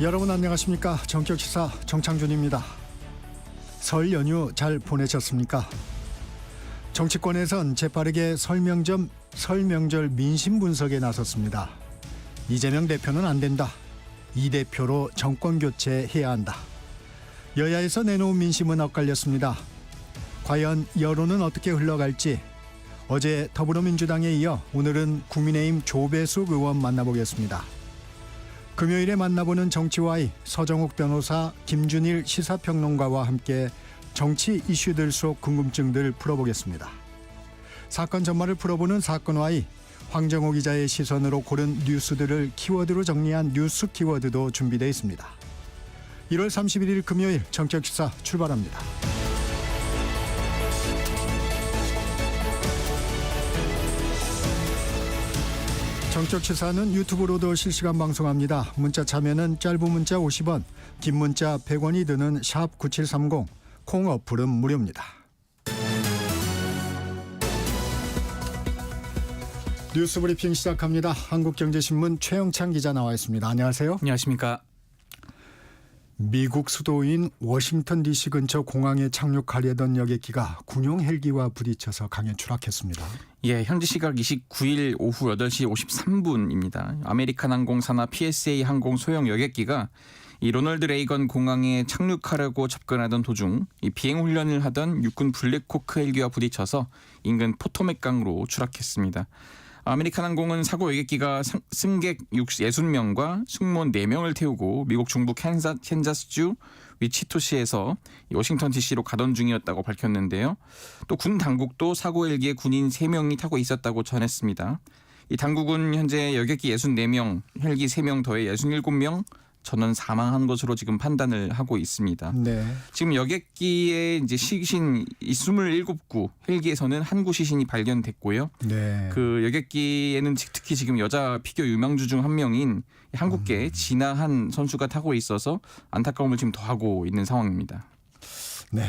여러분 안녕하십니까? 정격시사 정창준입니다. 설 연휴 잘 보내셨습니까? 정치권에선 재빠르게 설명절 민심 분석에 나섰습니다. 이재명 대표는 안 된다. 이 대표로 정권 교체해야 한다. 여야에서 내놓은 민심은 엇갈렸습니다. 과연 여론은 어떻게 흘러갈지 어제 더불어민주당에 이어 오늘은 국민의힘 조배숙 의원 만나보겠습니다. 금요일에 만나보는 정치와이 서정욱 변호사, 김준일 시사평론가와 함께 정치 이슈들 속 궁금증들 풀어보겠습니다. 사건 전말을 풀어보는 사건와이, 황정호 기자의 시선으로 고른 뉴스들을 키워드로 정리한 뉴스 키워드도 준비되어 있습니다. 1월 31일 금요일 정격시사 출발합니다. 정격시사는 유튜브로도 실시간 방송합니다. 문자 참여는 짧은 문자 50원, 긴 문자 100원이 드는 샵 9730, 콩 어플은 무료입니다. 뉴스 브리핑 시작합니다. 한국경제신문 최영찬 기자 나와 있습니다. 안녕하세요. 안녕하십니까. 미국 수도인 워싱턴 DC 근처 공항에 착륙하려던 여객기가 군용 헬기와 부딪혀서 강에 추락했습니다. 예, 현지 시각 29일 오후 8시 53분입니다. 아메리칸 항공사나 PSA 항공 소형 여객기가 이 로널드 레이건 공항에 착륙하려고 접근하던 도중 이 비행 훈련을 하던 육군 블랙호크 헬기와 부딪혀서 인근 포토맥 강으로 추락했습니다. 아메리칸 항공은 사고 여객기가 승객 60명과 승무원 4명을 태우고 미국 중부 캔자스주 위치토시에서 워싱턴 DC로 가던 중이었다고 밝혔는데요. 또 군 당국도 사고 헬기에 군인 3명이 타고 있었다고 전했습니다. 이 당국은 현재 여객기 64명, 헬기 3명 더해 67명 전원 사망한 것으로 지금 판단을 하고 있습니다. 네. 지금 여객기에 이제 시신 27구, 헬기에서는 한 구 시신이 발견됐고요. 네. 그 여객기에는 특히 지금 여자 피겨 유망주 중 한 명인 한국계 진아한 선수가 타고 있어서 안타까움을 지금 더하고 있는 상황입니다. 네.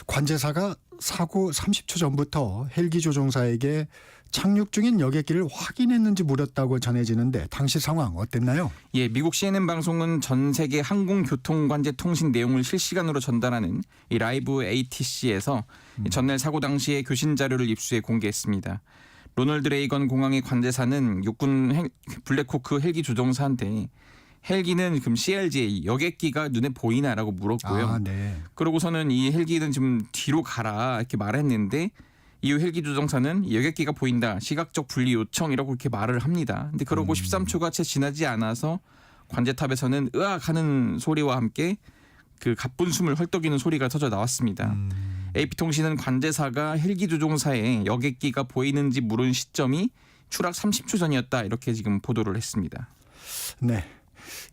관제사가 사고 30초 전부터 헬기 조종사에게 착륙 중인 여객기를 확인했는지 물었다고 전해지는데 당시 상황 어땠나요? 예, 미국 CNN 방송은 전 세계 항공교통관제 통신 내용을 실시간으로 전달하는 이 라이브 ATC에서 전날 사고 당시의 교신 자료를 입수해 공개했습니다. 로널드 레이건 공항의 관제사는 육군 블랙호크 헬기 조종사한테 헬기는 그럼 CRJ 여객기가 눈에 보이나라고 물었고요. 네. 그러고서는 이 헬기는 지금 뒤로 가라 이렇게 말했는데 이후 헬기 조종사는 이 여객기가 보인다. 시각적 분리 요청이라고 이렇게 말을 합니다. 근데 그러고 13초가 채 지나지 않아서 관제탑에서는 으악 하는 소리와 함께 그 가쁜 숨을 헐떡이는 소리가 터져 나왔습니다. AP통신은 관제사가 헬기 조종사의 여객기가 보이는지 물은 시점이 추락 30초 전이었다. 이렇게 지금 보도를 했습니다. 네.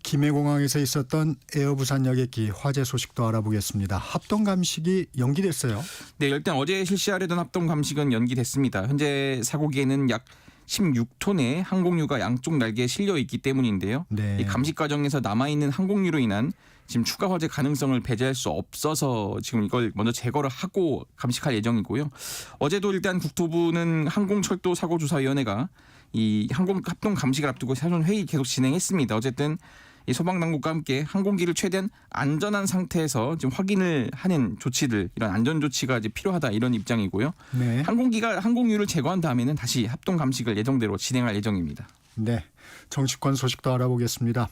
김해공항에서 있었던 에어부산 여객기 화재 소식도 알아보겠습니다. 합동 감식이 연기됐어요. 네, 일단 어제 실시하려던 합동 감식은 연기됐습니다. 현재 사고기에는 약 16톤의 항공유가 양쪽 날개에 실려 있기 때문인데요. 네. 이 감식 과정에서 남아있는 항공유로 인한 지금 추가 화재 가능성을 배제할 수 없어서 지금 이걸 먼저 제거를 하고 감식할 예정이고요. 어제도 일단 국토부는 항공철도사고조사위원회가 이 항공 합동 감식을 앞두고 사전 회의 계속 진행했습니다. 어쨌든 이 소방당국과 함께 항공기를 최대한 안전한 상태에서 지금 확인을 하는 조치들, 이런 안전 조치가 이제 필요하다 이런 입장이고요. 네. 항공기가 항공유를 제거한 다음에는 다시 합동 감식을 예정대로 진행할 예정입니다. 네. 정치권 소식도 알아보겠습니다.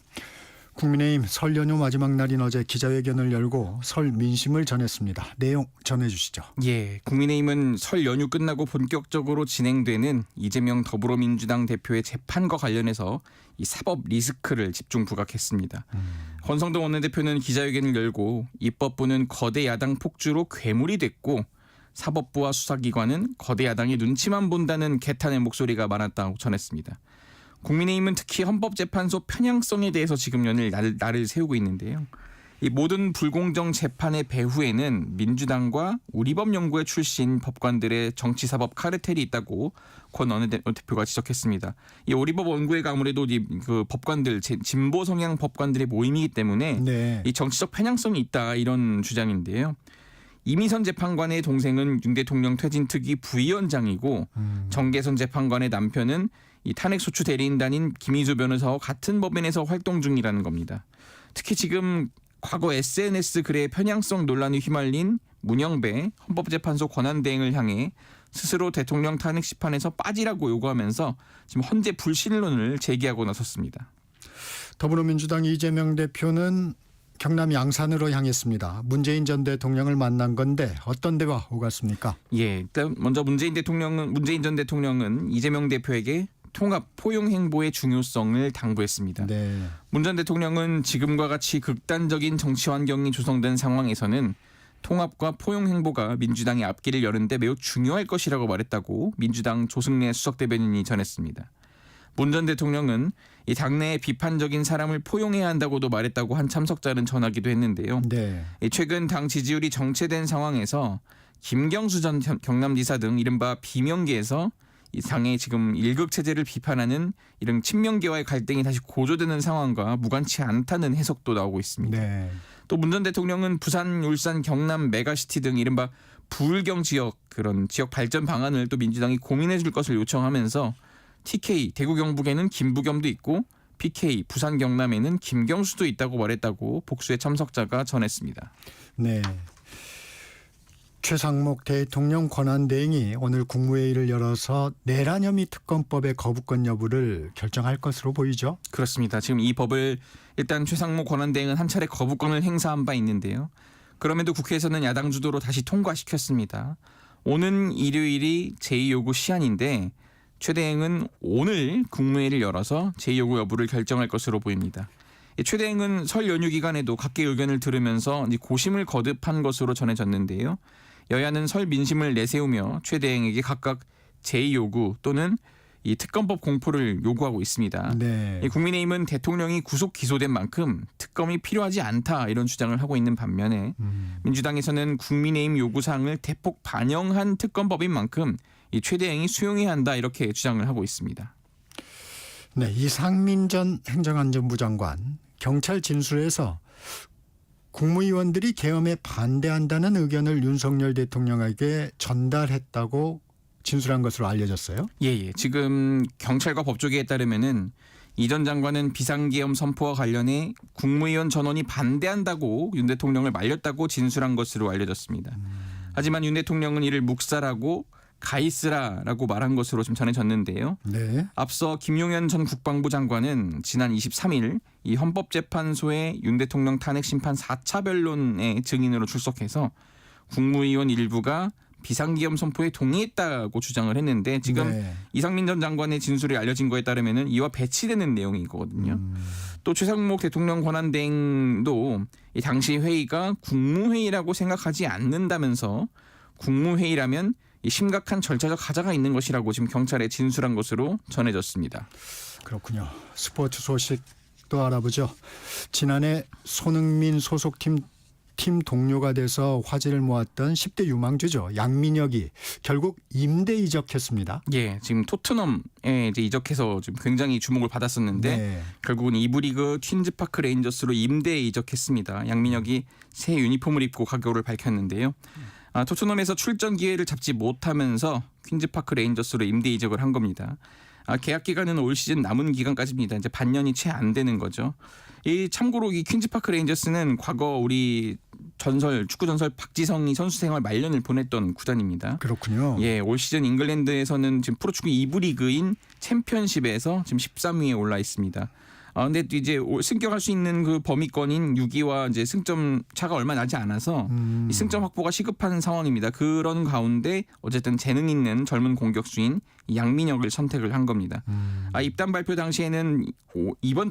국민의힘 설 연휴 마지막 날인 어제 기자회견을 열고 설 민심을 전했습니다. 내용 전해주시죠. 예, 국민의힘은 설 연휴 끝나고 본격적으로 진행되는 이재명 더불어민주당 대표의 재판과 관련해서 이 사법 리스크를 집중 부각했습니다. 권성동 원내대표는 기자회견을 열고 입법부는 거대 야당 폭주로 괴물이 됐고 사법부와 수사기관은 거대 야당이 눈치만 본다는 개탄의 목소리가 많았다고 전했습니다. 국민의힘은 특히 헌법재판소 편향성에 대해서 지금 연일 날을 세우고 있는데요. 이 모든 불공정 재판의 배후에는 민주당과 우리법연구회 출신 법관들의 정치사법 카르텔이 있다고 권 원내대표가 지적했습니다. 이 우리법연구회가 아무래도 그 법관들 진보 성향 법관들의 모임이기 때문에 네. 이 정치적 편향성이 있다 이런 주장인데요. 이미선 재판관의 동생은 윤 대통령 퇴진 특위 부위원장이고 정계선 재판관의 남편은 이 탄핵소추 대리인단인 김희수 변호사와 같은 법인에서 활동 중이라는 겁니다. 특히 지금 과거 SNS 글의 편향성 논란이 휘말린 문영배 헌법재판소 권한대행을 향해 스스로 대통령 탄핵 심판에서 빠지라고 요구하면서 지금 헌재 불신론을 제기하고 나섰습니다. 더불어민주당 이재명 대표는 경남 양산으로 향했습니다. 문재인 전 대통령을 만난 건데 어떤 대화 오갔습니까? 예, 일단 먼저 문재인 전 대통령은 이재명 대표에게 통합 포용 행보의 중요성을 당부했습니다. 네. 문 전 대통령은 지금과 같이 극단적인 정치 환경이 조성된 상황에서는 통합과 포용 행보가 민주당의 앞길을 여는데 매우 중요할 것이라고 말했다고 민주당 조승래 수석 대변인이 전했습니다. 문 전 대통령은 이 당내의 비판적인 사람을 포용해야 한다고도 말했다고 한 참석자는 전하기도 했는데요. 네. 최근 당 지지율이 정체된 상황에서 김경수 전 경남지사 등 이른바 비명계에서 이 당의 지금 일극 체제를 비판하는 이런 친명계와의 갈등이 다시 고조되는 상황과 무관치 않다는 해석도 나오고 있습니다. 네. 또 문 전 대통령은 부산, 울산, 경남 메가시티 등 이른바 부울경 지역 그런 지역 발전 방안을 또 민주당이 고민해 줄 것을 요청하면서 TK 대구 경북에는 김부겸도 있고 PK 부산 경남에는 김경수도 있다고 말했다고 복수의 참석자가 전했습니다. 네. 최상목 대통령 권한대행이 오늘 국무회의를 열어서 내란 혐의 특검법의 거부권 여부를 결정할 것으로 보이죠. 그렇습니다. 지금 이 법을 일단 최상목 권한대행은 한 차례 거부권을 행사한 바 있는데요. 그럼에도 국회에서는 야당 주도로 다시 통과시켰습니다. 오는 일요일이 제2요구 시한인데 최 대행은 오늘 국무회의를 열어서 제2요구 여부를 결정할 것으로 보입니다. 최 대행은 설 연휴 기간에도 각계 의견을 들으면서 고심을 거듭한 것으로 전해졌는데요. 여야는 설 민심을 내세우며 최 대행에게 각각 제2요구 또는 이 특검법 공포를 요구하고 있습니다. 네. 국민의힘은 대통령이 구속 기소된 만큼 특검이 필요하지 않다 이런 주장을 하고 있는 반면에 민주당에서는 국민의힘 요구사항을 대폭 반영한 특검법인 만큼 이 최 대행이 수용해야 한다 이렇게 주장을 하고 있습니다. 네, 이상민 전 행정안전부 장관 경찰 진술에서 국무위원들이 계엄에 반대한다는 의견을 윤석열 대통령에게 전달했다고 진술한 것으로 알려졌어요. 예. 지금 경찰과 법조계에 따르면은 이 전 장관은 비상계엄 선포와 관련해 국무위원 전원이 반대한다고 윤 대통령을 말렸다고 진술한 것으로 알려졌습니다. 하지만 윤 대통령은 이를 묵살하고 가이스라라고 말한 것으로 좀 전해졌는데요. 네. 앞서 김용현 전 국방부 장관은 지난 23일 이 헌법재판소의 윤 대통령 탄핵 심판 4차 변론의 증인으로 출석해서 국무위원 일부가 비상기엄 선포에 동의했다고 주장을 했는데 지금 네. 이상민 전 장관의 진술이 알려진 거에 따르면은 이와 배치되는 내용이거든요. 또 최상목 대통령 권한대행도 이 당시 회의가 국무회의라고 생각하지 않는다면서 국무회의라면 이 심각한 절차적 하자가 있는 것이라고 지금 경찰에 진술한 것으로 전해졌습니다. 그렇군요. 스포츠 소식도 알아보죠. 지난해 손흥민 소속팀 동료가 돼서 화제를 모았던 10대 유망주죠. 양민혁이 결국 임대 이적했습니다. 예, 지금 토트넘에 이제 이적해서 지금 굉장히 주목을 받았었는데 네. 결국은 2부 리그 퀸즈파크 레인저스로 임대에 이적했습니다. 양민혁이 새 유니폼을 입고 각오를 밝혔는데요. 토트넘에서 출전 기회를 잡지 못하면서 퀸즈파크 레인저스로 임대 이적을 한 겁니다. 계약 기간은 올 시즌 남은 기간까지입니다. 이제 반년이 채 안 되는 거죠. 이 참고로 이 퀸즈파크 레인저스는 과거 우리 축구 전설 박지성이 선수 생활 말년을 보냈던 구단입니다. 그렇군요. 예, 올 시즌 잉글랜드에서는 지금 프로축구 2부 리그인 챔피언십에서 지금 13위에 올라 있습니다. 근데 이제 승격할 수 있는 그 범위권인 6위와 이제 승점 차가 얼마 나지 않아서 이 승점 확보가 시급한 상황입니다. 그런 가운데 어쨌든 재능 있는 젊은 공격수인 양민혁을 선택을 한 겁니다. 입단 발표 당시에는 이번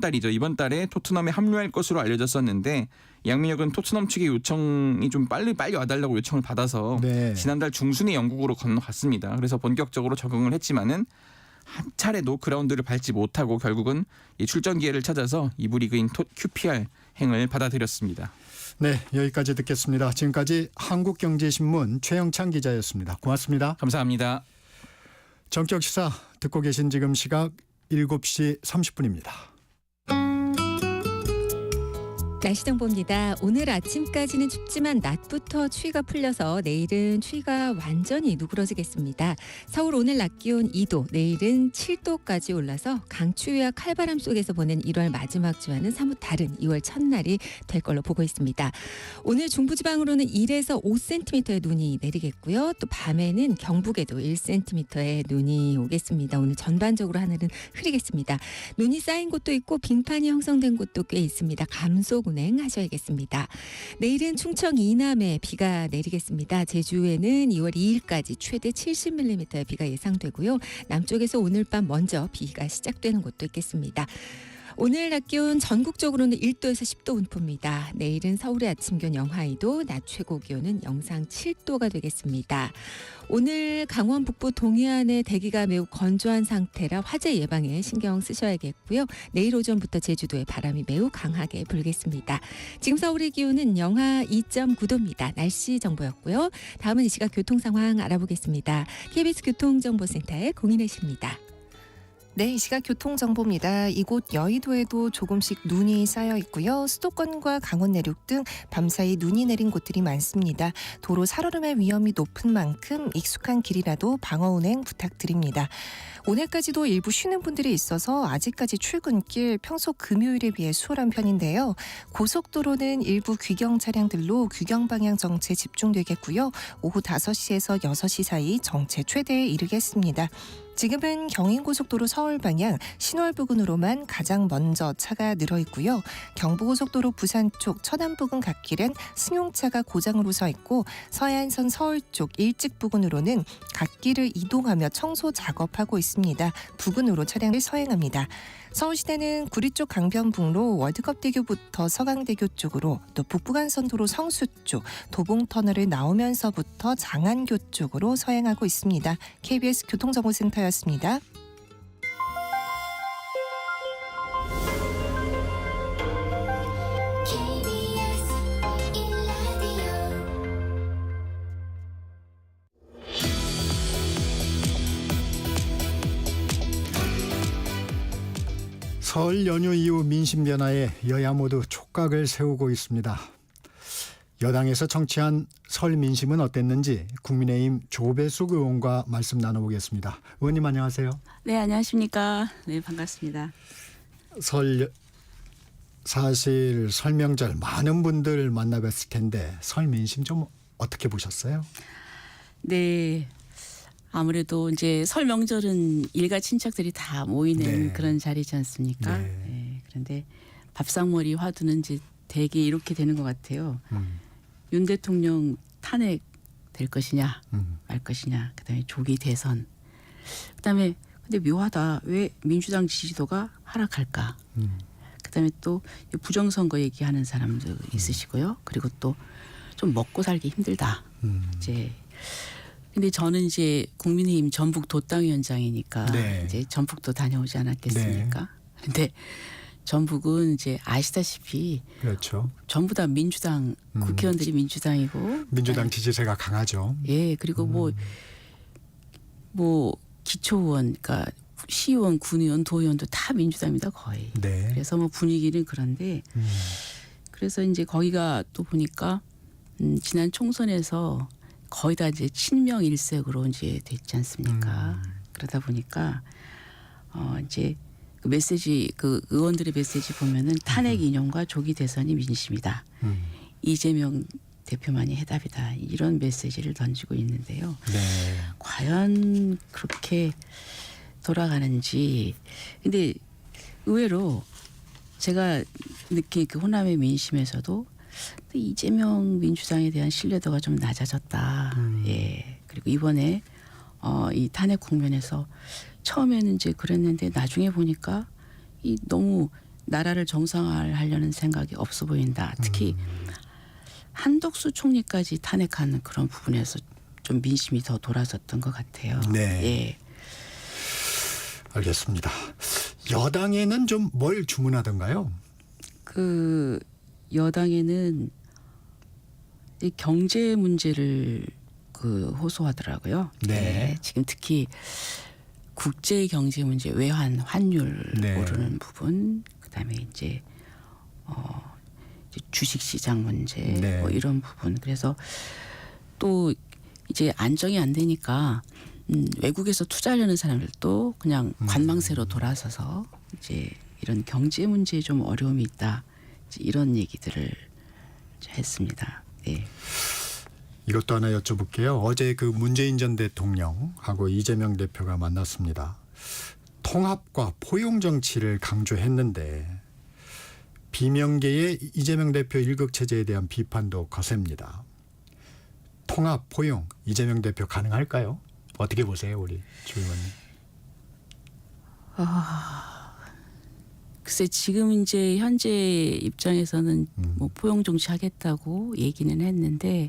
달에 토트넘에 합류할 것으로 알려졌었는데 양민혁은 토트넘 측의 요청이 좀 빨리 와달라고 요청을 받아서 네. 지난달 중순에 영국으로 건너갔습니다. 그래서 본격적으로 적응을 했지만은 한 차례도 그라운드를 밟지 못하고 결국은 이 출전 기회를 찾아서 2부 리그인 QPR 행을 받아들였습니다. 네, 여기까지 듣겠습니다. 지금까지 한국경제신문 최영찬 기자였습니다. 고맙습니다. 감사합니다. 정격시사 듣고 계신 지금 시각 7시 30분입니다. 날씨 정보입니다. 오늘 아침까지는 춥지만 낮부터 추위가 풀려서 내일은 추위가 완전히 누그러지겠습니다. 서울 오늘 낮 기온 2도, 내일은 7도까지 올라서 강추위와 칼바람 속에서 보낸 1월 마지막 주와는 사뭇 다른 2월 첫날이 될 걸로 보고 있습니다. 오늘 중부지방으로는 1에서 5cm의 눈이 내리겠고요. 또 밤에는 경북에도 1cm의 눈이 오겠습니다. 오늘 전반적으로 하늘은 흐리겠습니다. 눈이 쌓인 곳도 있고 빙판이 형성된 곳도 꽤 있습니다. 감속 운행하셔야겠습니다. 내일은 충청 이남에 비가 내리겠습니다. 제주에는 2월 2일까지 최대 70mm의 비가 예상되고요. 남쪽에서 오늘 밤 먼저 비가 시작되는 곳도 있겠습니다. 오늘 낮 기온 전국적으로는 1도에서 10도 분포입니다. 내일은 서울의 아침 기온 영하 2도, 낮 최고 기온은 영상 7도가 되겠습니다. 오늘 강원 북부 동해안의 대기가 매우 건조한 상태라 화재 예방에 신경 쓰셔야겠고요. 내일 오전부터 제주도에 바람이 매우 강하게 불겠습니다. 지금 서울의 기온은 영하 2.9도입니다. 날씨 정보였고요. 다음은 이 시각 교통 상황 알아보겠습니다. KBS 교통정보센터의 공인혜 씨입니다. 네, 이 시각 교통정보입니다. 이곳 여의도에도 조금씩 눈이 쌓여 있고요. 수도권과 강원 내륙 등 밤사이 눈이 내린 곳들이 많습니다. 도로 살얼음의 위험이 높은 만큼 익숙한 길이라도 방어 운행 부탁드립니다. 오늘까지도 일부 쉬는 분들이 있어서 아직까지 출근길 평소 금요일에 비해 수월한 편인데요. 고속도로는 일부 귀경 차량들로 귀경 방향 정체 집중되겠고요. 오후 5시에서 6시 사이 정체 최대에 이르겠습니다. 지금은 경인고속도로 서울 방향 신월 부근으로만 가장 먼저 차가 늘어 있고요. 경부고속도로 부산 쪽 천안 부근 갓길엔 승용차가 고장으로 서 있고 서해안선 서울 쪽 일찍 부근으로는 갓길을 이동하며 청소 작업하고 있습니다. 부근으로 차량을 서행합니다. 서울시내는 구리 쪽 강변북로 월드컵대교부터 서강대교 쪽으로 또 북부간선도로 성수 쪽 도봉터널을 나오면서부터 장안교 쪽으로 서행하고 있습니다. KBS 교통정보센터였습니다. 설 연휴 이후 민심 변화에 여야 모두 촉각을 세우고 있습니다. 여당에서 청취한 설 민심은 어땠는지 국민의힘 조배숙 의원과 말씀 나눠보겠습니다. 의원님 안녕하세요. 네, 안녕하십니까. 네, 반갑습니다. 사실 설 명절 많은 분들 만나뵀을 텐데 설 민심 좀 어떻게 보셨어요? 네. 아무래도 이제 설 명절은 일가 친척들이 다 모이는 네. 그런 자리지 않습니까? 네. 네. 그런데 밥상머리 화두는 이제 대개 이렇게 되는 것 같아요. 윤 대통령 탄핵 될 것이냐 말 것이냐, 그다음에 조기 대선, 그다음에 근데 묘하다, 왜 민주당 지지도가 하락할까? 그다음에 또 부정선거 얘기하는 사람도 있으시고요. 그리고 또 좀 먹고 살기 힘들다. 이제 근데 저는 이제 국민의힘 전북 도당위원장이니까 네. 이제 전북도 다녀오지 않았겠습니까? 네. 근데 전북은 이제 아시다시피 그렇죠. 전부 다 민주당 국회의원들이 민주당이고 민주당 지지세가 강하죠. 예, 그리고 뭐 기초의원, 그러니까 시의원, 군의원, 도의원도 다 민주당입니다, 거의. 네. 그래서 뭐 분위기는 그런데 그래서 이제 거기가 또 보니까 지난 총선에서 거의 다 이제 친명 일색으로 이제 됐지 않습니까? 그러다 보니까 이제 그 메시지, 그 의원들의 메시지 보면은 탄핵 인용과 조기 대선이 민심이다. 이재명 대표만이 해답이다. 이런 메시지를 던지고 있는데요. 네. 과연 그렇게 돌아가는지. 근데 의외로 제가 느낀 그 호남의 민심에서도 이재명 민주당에 대한 신뢰도가 좀 낮아졌다. 예. 그리고 이번에 이 탄핵 국면에서 처음에는 이제 그랬는데 나중에 보니까 이 너무 나라를 정상화하려는 생각이 없어 보인다. 특히 한덕수 총리까지 탄핵하는 그런 부분에서 좀 민심이 더 돌아섰던 것 같아요. 네. 예. 알겠습니다. 여당에는 좀 뭘 주문하던가요? 그 여당에는 이 경제 문제를 그 호소하더라고요. 네. 지금 특히 국제 경제 문제, 외환 환율 네. 오르는 부분, 그다음에 이제 이제 주식시장 문제 네. 뭐 이런 부분. 그래서 또 이제 안정이 안 되니까 외국에서 투자하려는 사람들도 그냥 관망세로 돌아서서 이제 이런 경제 문제에 좀 어려움이 있다. 이제 이런 얘기들을 했습니다. 네. 이것도 하나 여쭤볼게요. 어제 그 문재인 전 대통령하고 이재명 대표가 만났습니다. 통합과 포용 정치를 강조했는데 비명계의 이재명 대표 일극 체제에 대한 비판도 거셉니다. 통합, 포용, 이재명 대표 가능할까요? 어떻게 보세요, 우리 주 의원님? 글쎄 지금 이제 현재 입장에서는 뭐 포용 정치하겠다고 얘기는 했는데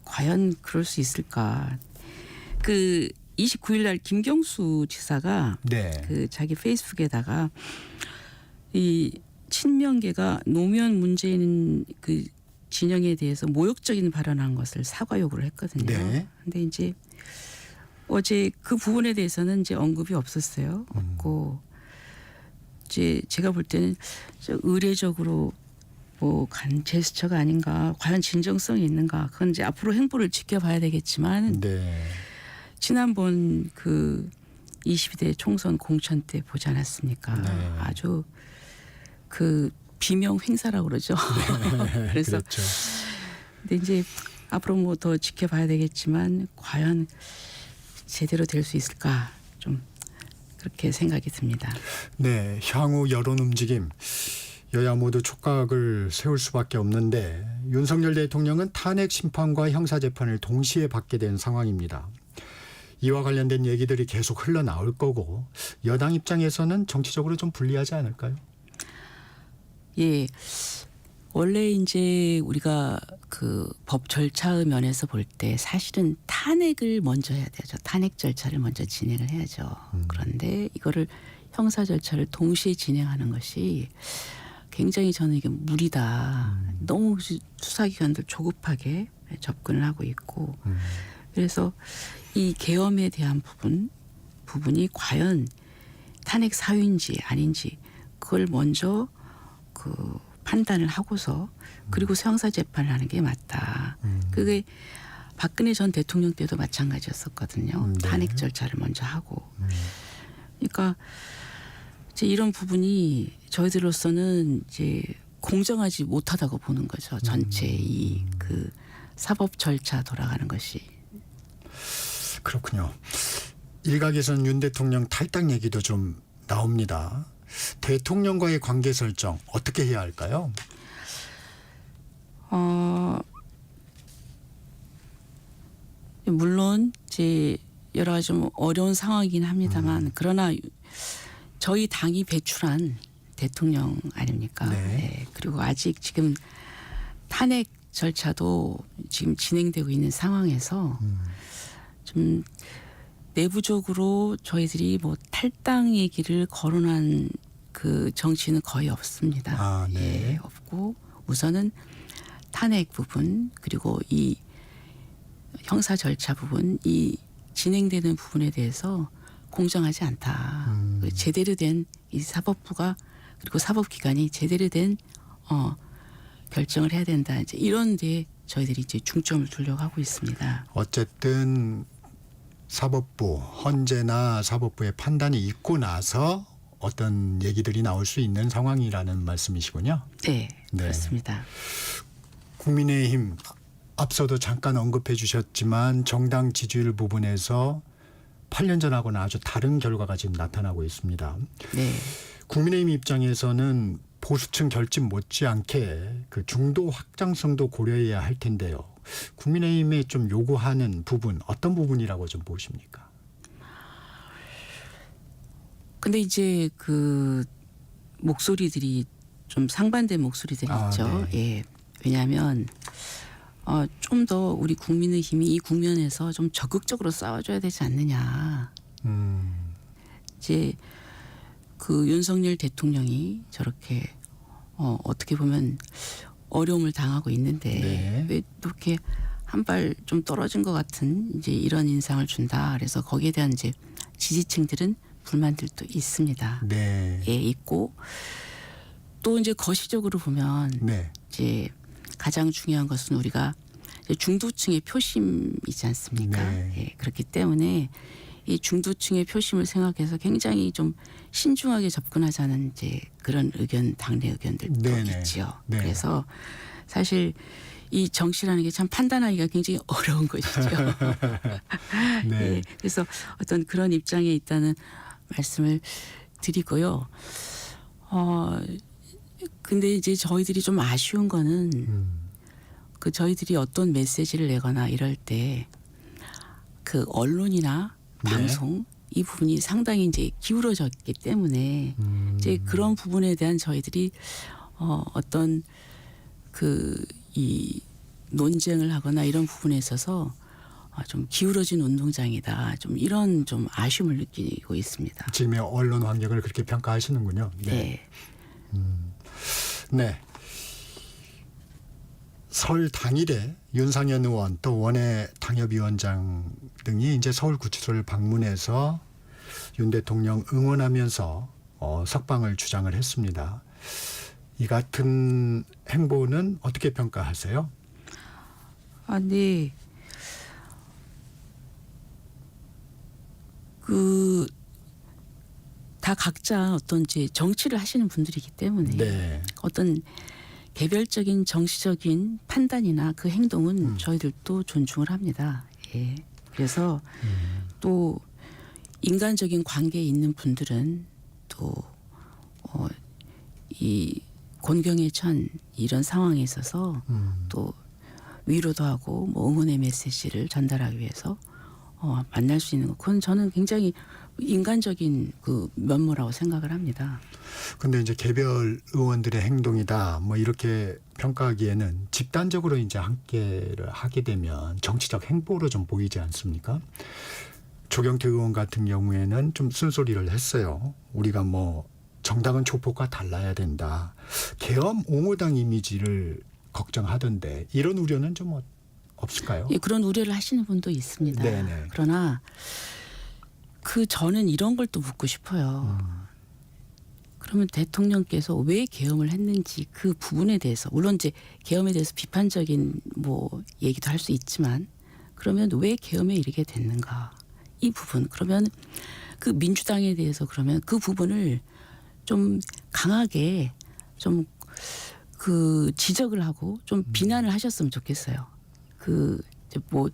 과연 그럴 수 있을까? 그 29일 날 김경수 지사가 네. 그 자기 페이스북에다가 이 친명계가 노무현 문재인 그 진영에 대해서 모욕적인 발언한 것을 사과 요구를 했거든요. 네. 근데 이제 어제 그 부분에 대해서는 이제 언급이 없었어요. 없고 이제 제가 볼 때는 좀 의례적으로 뭐 간 제스처가 아닌가, 과연 진정성이 있는가, 그건 이제 앞으로 행보를 지켜봐야 되겠지만 네. 지난번 그 22대 총선 공천 때 보지 않았습니까? 네. 아주 그 비명 행사라고 그러죠. 그래서 그렇죠. 근데 이제 앞으로 뭐 더 지켜봐야 되겠지만 과연 제대로 될 수 있을까 좀 그렇게 생각이 듭니다. 네, 향후 여론 움직임 여야 모두 촉각을 세울 수밖에 없는데 윤석열 대통령은 탄핵 심판과 형사 재판을 동시에 받게 된 상황입니다. 이와 관련된 얘기들이 계속 흘러나올 거고 여당 입장에서는 정치적으로 좀 불리하지 않을까요? 예. 원래 이제 우리가 그 법 절차의 면에서 볼 때 사실은 탄핵을 먼저 해야 되죠. 탄핵 절차를 먼저 진행을 해야죠. 그런데 이거를 형사 절차를 동시에 진행하는 것이 굉장히 저는 이게 무리다. 너무 수사기관들 조급하게 접근을 하고 있고 그래서 이 계엄에 대한 부분이 과연 탄핵 사유인지 아닌지 그걸 먼저 그 판단을 하고서 그리고 형사 재판을 하는 게 맞다. 그게 박근혜 전 대통령 때도 마찬가지였었거든요. 네. 탄핵 절차를 먼저 하고. 그러니까 이제 이런 부분이 저희들로서는 이제 공정하지 못하다고 보는 거죠. 전체 이 그 사법 절차 돌아가는 것이. 그렇군요. 일각에서는 윤 대통령 탈당 얘기도 좀 나옵니다. 대통령과의 관계 설정 어떻게 해야 할까요? 물론 이제 여러 가지 좀 어려운 상황이긴 합니다만 그러나 저희 당이 배출한 대통령 아닙니까? 네. 네. 그리고 아직 지금 탄핵 절차도 지금 진행되고 있는 상황에서 좀 내부적으로 저희들이 뭐 탈당 얘기를 거론한 그 정치는 거의 없습니다. 아, 네. 예, 없고 우선은 탄핵 부분 그리고 이 형사 절차 부분 이 진행되는 부분에 대해서 공정하지 않다. 제대로 된 이 사법부가 그리고 사법기관이 제대로 된 결정을 해야 된다. 이제 이런 데 저희들이 이제 중점을 두려고 하고 있습니다. 어쨌든 사법부, 헌재나 사법부의 판단이 있고 나서 어떤 얘기들이 나올 수 있는 상황이라는 말씀이시군요. 네, 네. 그렇습니다. 국민의힘 앞서도 잠깐 언급해 주셨지만 정당 지지율 부분에서 8년 전하고는 아주 다른 결과가 지금 나타나고 있습니다. 네. 국민의힘 입장에서는 보수층 결집 못지않게 그 중도 확장성도 고려해야 할 텐데요. 국민의힘에 좀 요구하는 부분 어떤 부분이라고 좀 보십니까? 근데 이제 그 목소리들이 좀 상반된 목소리들이 있죠. 네. 예. 왜냐하면 좀 더 우리 국민의힘이 이 국면에서 좀 적극적으로 싸워줘야 되지 않느냐. 이제 그 윤석열 대통령이 저렇게 어떻게 보면 어려움을 당하고 있는데 네. 왜 이렇게 한 발 좀 떨어진 것 같은 이제 이런 인상을 준다. 그래서 거기에 대한 이제 지지층들은 불만들도 있습니다. 네. 예, 있고 또 이제 거시적으로 보면 네. 이제 가장 중요한 것은 우리가 이제 중도층의 표심이지 않습니까? 네. 예, 그렇기 때문에 이 중도층의 표심을 생각해서 굉장히 좀 신중하게 접근하자는 이제 그런 의견, 당내 의견들도 네네. 있지요. 네. 그래서 사실 이 정치라는 게 참 판단하기가 굉장히 어려운 것이죠. 네. 예, 그래서 어떤 그런 입장에 있다는 말씀을 드리고요. 근데 이제 저희들이 좀 아쉬운 거는 그 저희들이 어떤 메시지를 내거나 이럴 때 그 언론이나 네. 방송 이 부분이 상당히 이제 기울어졌기 때문에 이제 그런 부분에 대한 저희들이 어떤 그 이 논쟁을 하거나 이런 부분에 있어서 좀 기울어진 운동장이다. 좀 이런 좀 아쉬움을 느끼고 있습니다. 지금의 언론 환경을 그렇게 평가하시는군요. 네. 네. 설 당일에 윤상현 의원 또 원외 당협위원장 등이 이제 서울구치소를 방문해서 윤 대통령 응원하면서 석방을 주장을 했습니다. 이 같은 행보는 어떻게 평가하세요? 네. 그 다 각자 어떤 이제 정치를 하시는 분들이기 때문에 네. 어떤 개별적인 정치적인 판단이나 그 행동은 저희들도 존중을 합니다. 예. 그래서 또 인간적인 관계에 있는 분들은 또 이 곤경에 처한 이런 상황에 있어서 또 위로도 하고 뭐 응원의 메시지를 전달하기 위해서 만날 수 있는 것, 그건 저는 굉장히 인간적인 그 면모라고 생각을 합니다. 근데 이제 개별 의원들의 행동이다 뭐 이렇게 평가하기에는 집단적으로 이제 함께를 하게 되면 정치적 행보로 좀 보이지 않습니까? 조경태 의원 같은 경우에는 좀 쓴소리를 했어요. 우리가 뭐 정당은 조폭과 달라야 된다. 계엄 옹호당 이미지를 걱정하던데 이런 우려는 좀 없을까요? 예, 그런 우려를 하시는 분도 있습니다. 네네. 그러나 저는 이런 걸 또 묻고 싶어요. 그러면 대통령께서 왜 계엄을 했는지 그 부분에 대해서, 물론 이제 계엄에 대해서 비판적인 뭐 얘기도 할 수 있지만, 그러면 왜 계엄에 이르게 됐는가? 이 부분, 그러면 그 민주당에 대해서 그러면 그 부분을 좀 강하게 좀 그 지적을 하고 좀 비난을 하셨으면 좋겠어요. 뭐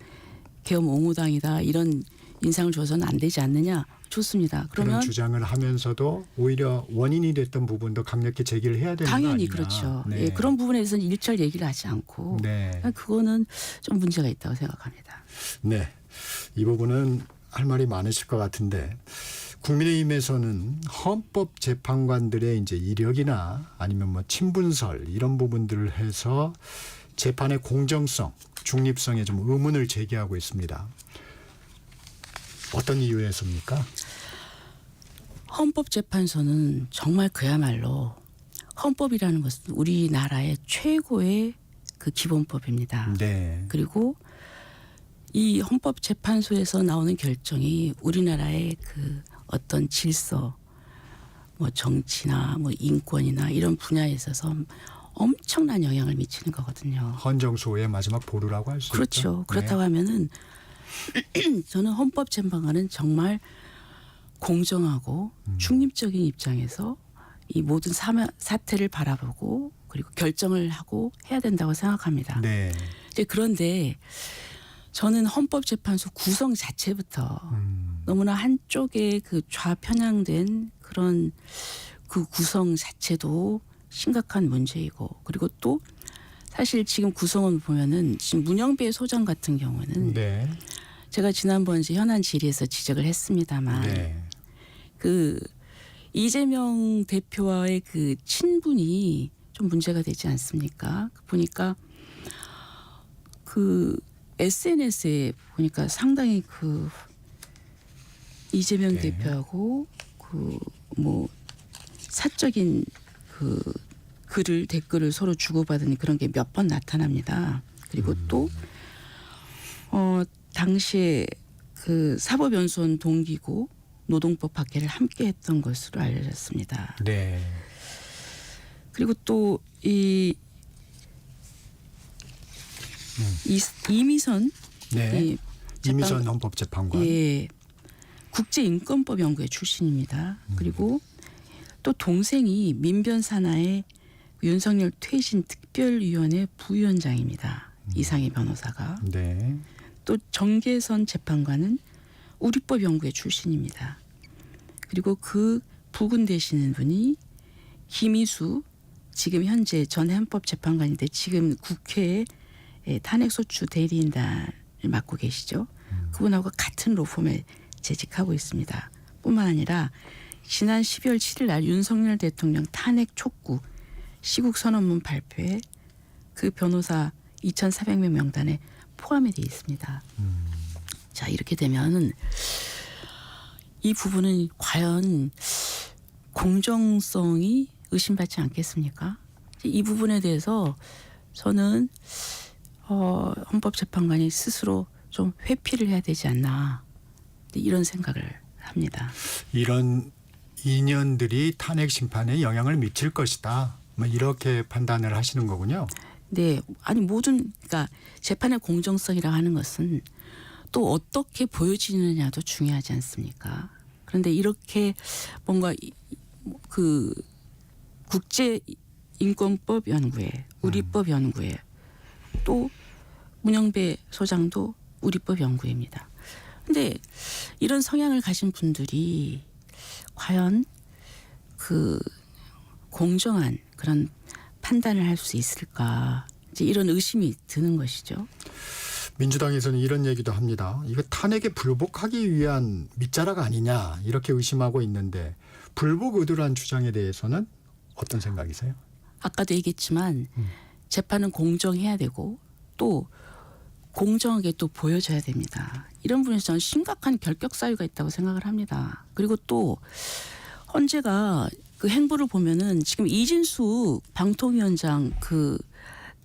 계엄 옹호당이다 이런 인상을 줘서는 안 되지 않느냐. 좋습니다. 그런 그러면 주장을 하면서도 오히려 원인이 됐던 부분도 강력히 제기를 해야 되는 거 아니냐. 당연히 그렇죠. 네. 예, 그런 부분에 대해서는 일절 얘기를 하지 않고 네. 그거는 좀 문제가 있다고 생각합니다. 네. 이 부분은 할 말이 많으실 것 같은데 국민의힘에서는 헌법재판관들의 이제 이력이나 아니면 뭐 친분설 이런 부분들을 해서 재판의 공정성, 중립성에 좀 의문을 제기하고 있습니다. 어떤 이유에서입니까? 헌법재판소는 정말 그야말로 헌법이라는 것은 우리나라의 최고의 그 기본법입니다. 네. 그리고 이 헌법재판소에서 나오는 결정이 우리나라의 그 어떤 질서, 뭐 정치나 뭐 인권이나 이런 분야에 있어서 엄청난 영향을 미치는 거거든요. 헌정소의 마지막 보루라고 할 수 그렇죠. 있죠. 그렇다고 하면은 저는 헌법재판관은 정말 공정하고 중립적인 입장에서 이 모든 사태를 바라보고 그리고 결정을 하고 해야 된다고 생각합니다. 네. 이제 그런데 저는 헌법재판소 구성 자체부터 너무나 한쪽에 그 좌편향된 그런 그 구성 자체도 심각한 문제이고, 그리고 또 사실 지금 구성원 보면은 지금 문영배 소장 같은 경우는 네. 제가 지난번 이제 현안 질의에서 지적을 했습니다만 네. 그 이재명 대표와의 그 친분이 좀 문제가 되지 않습니까? 보니까 그 SNS에 보니까 상당히 그 이재명 네. 대표하고 그 뭐 사적인 그 글을 댓글을 서로 주고받은 그런 게 몇 번 나타납니다. 그리고 또 당시에 그 사법연수원 동기고 노동법 학회를 함께 했던 것으로 알려졌습니다. 네. 그리고 또 이미선 네. 이 이미선 헌법재판관. 예, 국제인권법 연구회 출신입니다. 그리고 또 동생이 민변 산하의 윤석열 퇴진 특별위원회 부위원장입니다. 이상희 변호사가. 네. 또 정계선 재판관은 우리법 연구회 출신입니다. 그리고 그 부군 되시는 분이 김희수 지금 현재 전 헌법재판관인데 지금 국회에 탄핵소추 대리인단을 맡고 계시죠. 그분하고 같은 로펌에 재직하고 있습니다. 뿐만 아니라 지난 12월 7일 날 윤석열 대통령 탄핵 촉구 시국 선언문 발표에 그 변호사 2,400명 명단에 포함이 되어 있습니다. 자, 이렇게 되면 이 부분은 과연 공정성이 의심받지 않겠습니까? 이 부분에 대해서 저는 헌법재판관이 스스로 좀 회피를 해야 되지 않나 이런 생각을 합니다. 이런 인연들이 탄핵 심판에 영향을 미칠 것이다. 뭐 이렇게 판단을 하시는 거군요. 네, 아니 그러니까 재판의 공정성이라고 하는 것은 또 어떻게 보여지느냐도 중요하지 않습니까? 그런데 이렇게 뭔가 그 국제인권법 연구회, 우리법 연구회, 또 문영배 소장도 우리법 연구회입니다. 근데 이런 성향을 가진 분들이 과연 그 공정한 그런 판단을 할 수 있을까? 이제 이런 의심이 드는 것이죠. 민주당에서는 이런 얘기도 합니다. 이거 탄핵에 불복하기 위한 밑자락 아니냐 이렇게 의심하고 있는데 불복 의도란 주장에 대해서는 어떤 생각이세요? 아까도 얘기했지만 재판은 공정해야 되고 또 공정하게 또 보여져야 됩니다. 이런 부분에서 저는 심각한 결격 사유가 있다고 생각을 합니다. 그리고 또 헌재가 그 행보를 보면은 지금 이진숙 방통위원장 그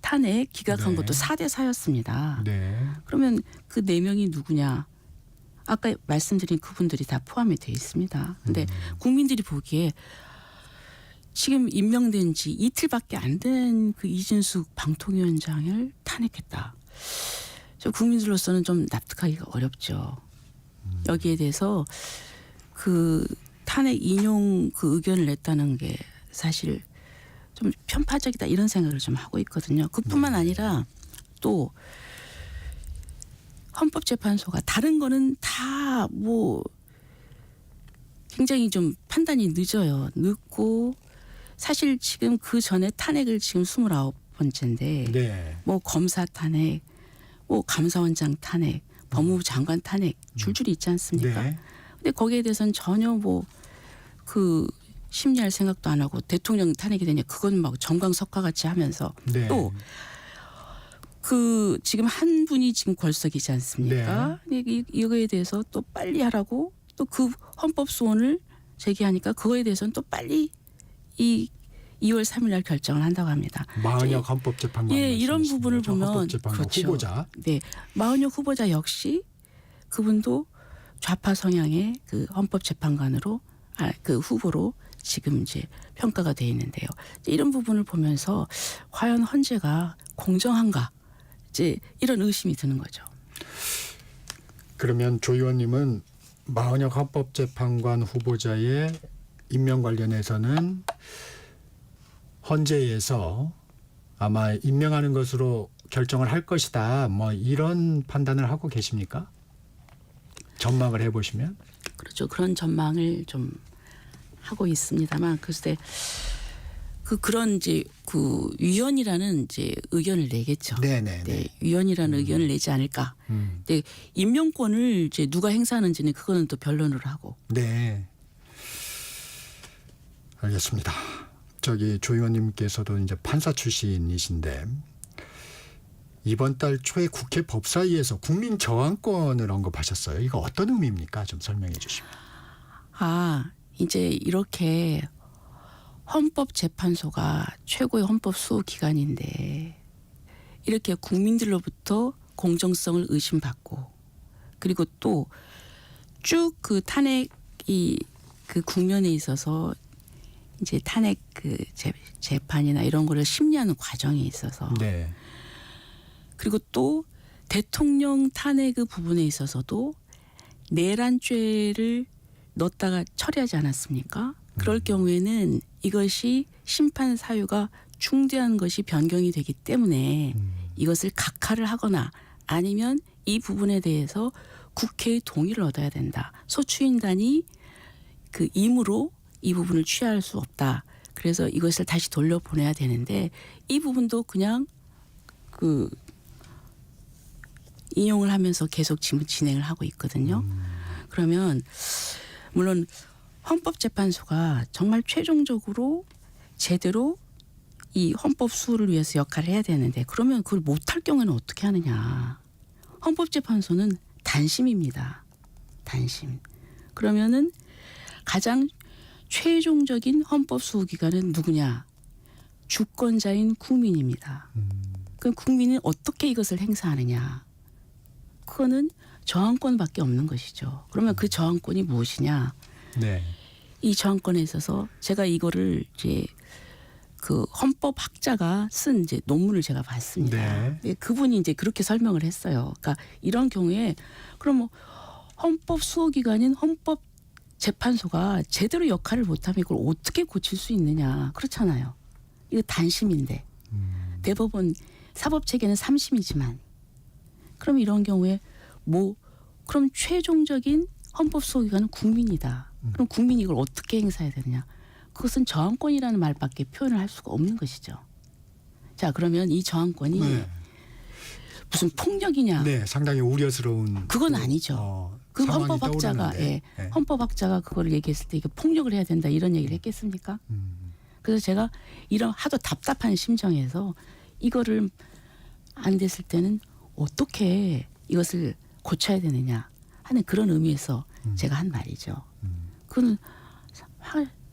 탄핵 기각한 네. 것도 4대 4였습니다. 네. 그러면 그 4명이 누구냐? 아까 말씀드린 그분들이 다 포함이 되어 있습니다. 근데 국민들이 보기에 지금 임명된 지 이틀밖에 안 된 그 이진숙 방통위원장을 탄핵했다. 저 국민들로서는 좀 납득하기가 어렵죠. 여기에 대해서 그 탄핵 인용 그 의견을 냈다는 게 사실 좀 편파적이다 이런 생각을 좀 하고 있거든요. 그뿐만 아니라 또 헌법재판소가 다른 거는 다 뭐 굉장히 좀 판단이 늦어요. 늦고 사실 지금 그 전에 탄핵을 지금 29번째인데 네. 뭐 검사 탄핵, 뭐 감사원장 탄핵, 법무부 장관 탄핵 줄줄이 있지 않습니까? 네. 근데 거기에 대해서는 전혀 뭐 그 심리할 생각도 안 하고 대통령 탄핵이 되냐 그건 막 정광석화 같이 하면서 네. 또 그 지금 한 분이 지금 걸석이지 않습니까? 근데 이거에 대해서 또 빨리 하라고 또 그 헌법 소원을 제기하니까 그거에 대해서는 또 빨리 이 2월 3일 날 결정을 한다고 합니다. 마은혁 헌법재판관 예, 이런 말씀이십니다. 부분을 보면 헌법재판관 그렇죠. 후보자. 네, 마은혁 후보자 역시 그분도 좌파 성향의 그 헌법재판관으로 그 후보로 지금 이제 평가가 돼 있는데요. 이런 부분을 보면서 과연 헌재가 공정한가 이제 이런 의심이 드는 거죠. 그러면 조 의원님은 마은혁 헌법재판관 후보자의 임명 관련해서는 헌재에서 아마 임명하는 것으로 결정을 할 것이다. 뭐 이런 판단을 하고 계십니까? 전망을 해보시면. 그렇죠. 그런 전망을 좀 하고 있습니다만 글쎄 그런 이제 그 위원이라는 이제 의견을 내겠죠. 네네. 네, 위원이라는 의견을 내지 않을까. 음. 근데 임명권을 이제 누가 행사하는지는 그거는 또 변론을 하고. 네. 알겠습니다. 저기 조 의원님께서도 이제 판사 출신이신데 이번 달 초에 국회 법사위에서 국민 저항권을 언급하셨어요. 이거 어떤 의미입니까? 좀 설명해 주시면. 이제 이렇게 헌법재판소가 최고의 헌법 수호 기관인데 이렇게 국민들로부터 공정성을 의심받고 그리고 또 쭉 그 탄핵이 그 국면에 있어서 이제 탄핵 그 재판이나 이런 거를 심리하는 과정이 있어서 네. 그리고 또 대통령 탄핵 그 부분에 있어서도 내란죄를 넣었다가 처리하지 않았습니까? 그럴 경우에는 이것이 심판 사유가 중대한 것이 변경이 되기 때문에 이것을 각하를 하거나 아니면 이 부분에 대해서 국회의 동의를 얻어야 된다. 소추인단이 그 임으로 이 부분을 취하할 수 없다. 그래서 이것을 다시 돌려보내야 되는데 이 부분도 그냥 그 인용을 하면서 계속 지금 진행을 하고 있거든요. 그러면 물론 헌법재판소가 정말 최종적으로 제대로 이 헌법 수호를 위해서 역할을 해야 되는데 그러면 그걸 못할 경우에는 어떻게 하느냐. 헌법재판소는 단심입니다. 단심. 그러면은 가장 최종적인 헌법 수호 기관은 누구냐? 주권자인 국민입니다. 그 국민은 어떻게 이것을 행사하느냐? 그거는 저항권밖에 없는 것이죠. 그러면 그 저항권이 무엇이냐? 네. 이 저항권에 있어서 제가 이거를 이제 그 헌법학자가 쓴 이제 논문을 제가 봤습니다. 네. 근데 그분이 이제 그렇게 설명을 했어요. 그러니까 이런 경우에 그럼 뭐 헌법 수호기관인 헌법재판소가 제대로 역할을 못하면 이걸 어떻게 고칠 수 있느냐. 그렇잖아요. 이거 단심인데 대법원 사법체계는 3심이지만 그럼 이런 경우에 뭐 그럼 최종적인 헌법 수호기관은 국민이다. 그럼 국민이 이걸 어떻게 행사해야 되느냐. 그것은 저항권이라는 말밖에 표현을 할 수가 없는 것이죠. 자 그러면 이 저항권이 네. 무슨 폭력이냐. 네, 상당히 우려스러운. 그건 아니죠. 그 상황이 헌법학자가 떠오르는데. 헌법학자가 그걸 얘기했을 때 이게 폭력을 해야 된다 이런 얘기를 했겠습니까? 그래서 제가 이런 하도 답답한 심정에서 이거를 안 됐을 때는 어떻게 이것을 고쳐야 되느냐 하는 그런 의미에서 제가 한 말이죠. 그건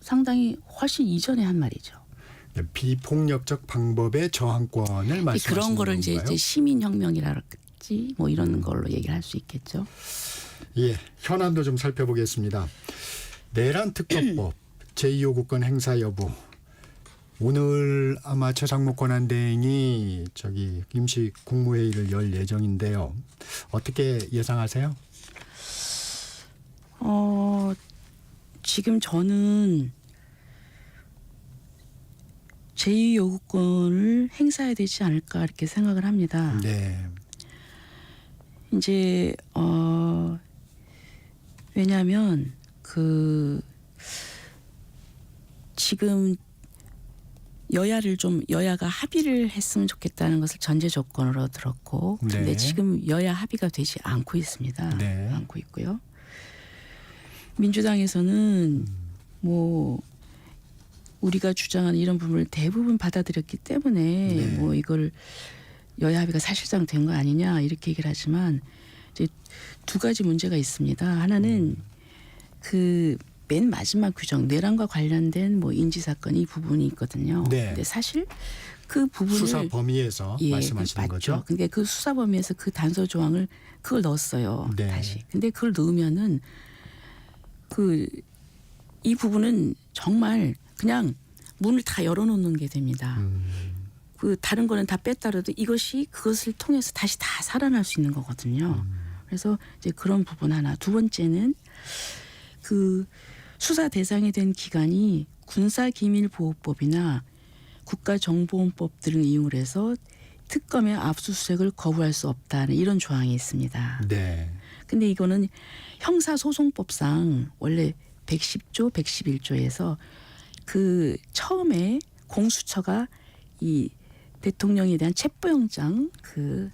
상당히 훨씬 이전에 한 말이죠. 비폭력적 방법의 저항권을 말씀하시는 그런 거를 건가요? 이제 시민혁명이랄지 뭐 이런 걸로 얘기를 할 수 있겠죠. 예, 현안도 좀 살펴보겠습니다. 내란 특검법 제2요구권 행사 여부. 오늘 아마 최상목 권한대행이 저기 임시 국무회의를 열 예정인데요. 어떻게 예상하세요? 지금 저는 제2요구권을 행사해야 되지 않을까 이렇게 생각을 합니다. 네. 이제 왜냐하면 그 지금 여야가 합의를 했으면 좋겠다는 것을 전제 조건으로 들었고 네. 근데 지금 여야 합의가 되지 않고 있습니다. 네. 않고 있고요. 민주당에서는 뭐 우리가 주장하는 이런 부분을 대부분 받아들였기 때문에 네. 뭐 이걸 여야 합의가 사실상 된 거 아니냐 이렇게 얘기를 하지만 이제 두 가지 문제가 있습니다. 하나는 그 맨 마지막 규정 내란과 관련된 뭐 인지 사건 이 부분이 있거든요. 네. 근데 사실 그 부분을 수사 범위에서 말씀하시는 맞죠. 거죠? 근데 그 수사 범위에서 그 단서 조항을 그걸 넣었어요. 네. 다시. 근데 그걸 넣으면은 그 이 부분은 정말 그냥 문을 다 열어놓는 게 됩니다. 그 다른 거는 다 뺐다라도 이것이 그것을 통해서 다시 다 살아날 수 있는 거거든요. 그래서 이제 그런 부분 하나. 두 번째는 그 수사 대상이 된 기관이 군사기밀보호법이나 국가정보원법 등을 이용을 해서 특검의 압수수색을 거부할 수 없다는 이런 조항이 있습니다. 네. 근데 이거는 형사소송법상 원래 110조, 111조에서 그 처음에 공수처가 이 대통령에 대한 체포영장 그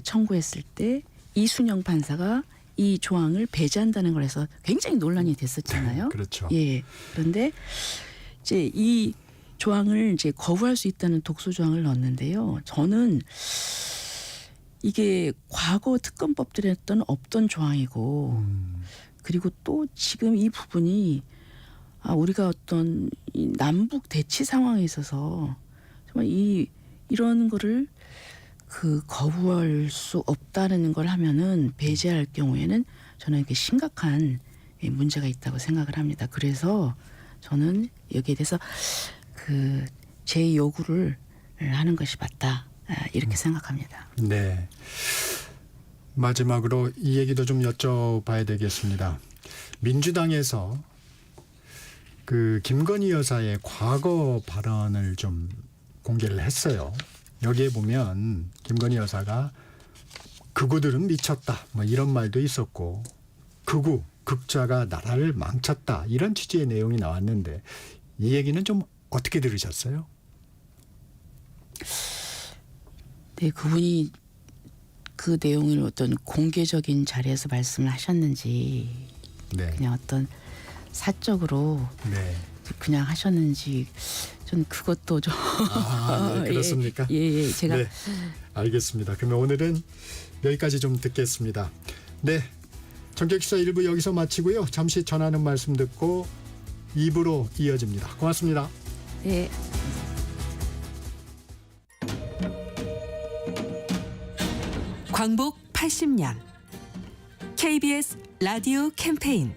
청구했을 때 이순영 판사가 이 조항을 배제한다는 걸 해서 굉장히 논란이 됐었잖아요. 그렇죠. 예. 그런데 이제 이 조항을 이제 거부할 수 있다는 독소 조항을 넣었는데요. 저는 이게 과거 특검법들에는 없던 조항이고 그리고 또 지금 이 부분이 우리가 어떤 이 남북 대치 상황에 있어서 정말 이런 거를 그 거부할 수 없다는 걸 하면은 배제할 경우에는 저는 이게 심각한 문제가 있다고 생각을 합니다. 그래서 저는 여기에 대해서 제 요구를 하는 것이 맞다 이렇게 생각합니다. 네. 마지막으로 이 얘기도 좀 여쭤봐야 되겠습니다. 민주당에서 그 김건희 여사의 과거 발언을 좀 공개를 했어요. 여기에 보면 김건희 여사가 극우들은 미쳤다 뭐 이런 말도 있었고 극우 극자가 나라를 망쳤다 이런 취지의 내용이 나왔는데 이 얘기는 좀 어떻게 들으셨어요? 네, 그분이 그 내용을 어떤 공개적인 자리에서 말씀을 하셨는지 네. 그냥 어떤 사적으로 네. 그냥 하셨는지 전 그것도 좀 네, 그렇습니까? 예, 제가 네, 알겠습니다. 그러면 오늘은 여기까지 좀 듣겠습니다. 네, 전격시사 1부 여기서 마치고요. 잠시 전하는 말씀 듣고 2부로 이어집니다. 고맙습니다. 네. 광복 80년 KBS 라디오 캠페인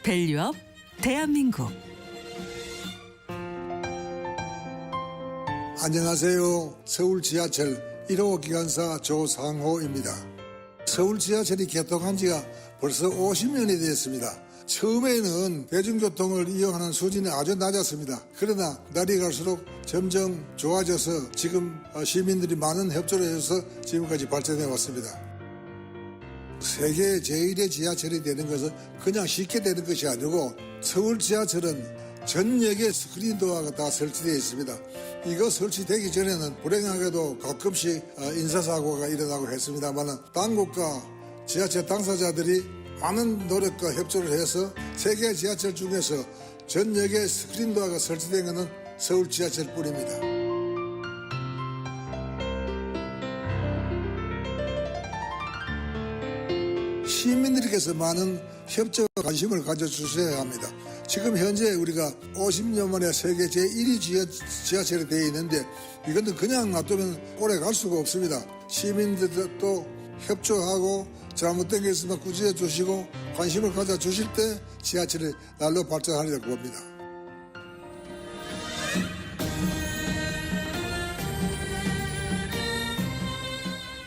밸류업 대한민국. 안녕하세요. 서울 지하철 1호 기관사 조상호입니다. 서울 지하철이 개통한 지가 벌써 50년이 됐습니다. 처음에는 대중교통을 이용하는 수준이 아주 낮았습니다. 그러나 날이 갈수록 점점 좋아져서 지금 시민들이 많은 협조를 해서 지금까지 발전해 왔습니다. 세계 제1의 지하철이 되는 것은 그냥 쉽게 되는 것이 아니고 서울 지하철은 전역에 스크린 도어가 다 설치되어 있습니다. 이거 설치되기 전에는 불행하게도 가끔씩 인사사고가 일어나고 했습니다만 당국과 지하철 당사자들이 많은 노력과 협조를 해서 세계 지하철 중에서 전역에 스크린 도어가 설치된 것은 서울 지하철뿐입니다. 시민들께서 많은 협조와 관심을 가져주셔야 합니다. 지금 현재 우리가 50년 만에 세계 제1위 지하철이 되어 있는데 이것은 그냥 놔두면 오래 갈 수가 없습니다. 시민들도 협조하고 잘못된 게 있으면 구제해 주시고 관심을 가져주실 때 지하철이 날로 발전하리라고 봅니다.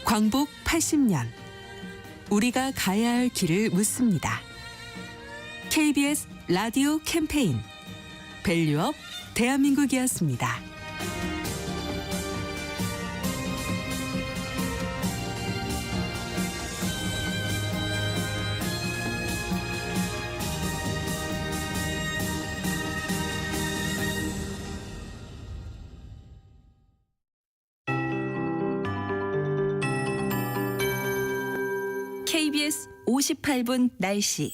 광복 80년 우리가 가야 할 길을 묻습니다. KBS 라디오 캠페인 밸류업 대한민국이었습니다. KBS 58분 날씨.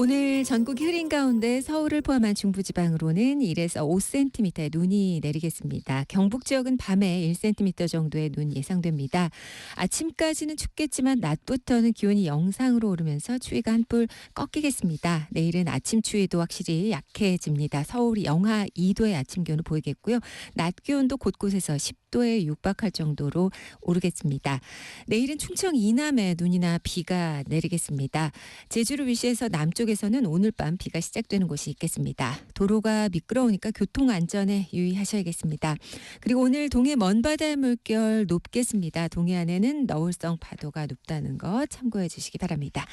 오늘 전국이 흐린 가운데 서울을 포함한 중부지방으로는 1에서 5cm의 눈이 내리겠습니다. 경북 지역은 밤에 1cm 정도의 눈 예상됩니다. 아침까지는 춥겠지만 낮부터는 기온이 영상으로 오르면서 추위가 한풀 꺾이겠습니다. 내일은 아침 추위도 확실히 약해집니다. 서울이 영하 2도의 아침 기온을 보이겠고요. 낮 기온도 곳곳에서 10도에 육박할 정도로 오르겠습니다. 내일은 충청 이남에 눈이나 비가 내리겠습니다. 제주를 위시해서 남쪽에서는 오늘 밤 비가 시작되는 곳이 있겠습니다. 도로가 미끄러우니까 교통 안전에 유의하셔야겠습니다. 그리고 오늘 동해 먼바다의 물결 높겠습니다. 동해안에는 너울성 파도가 높다는 것 참고해 주시기 바랍니다.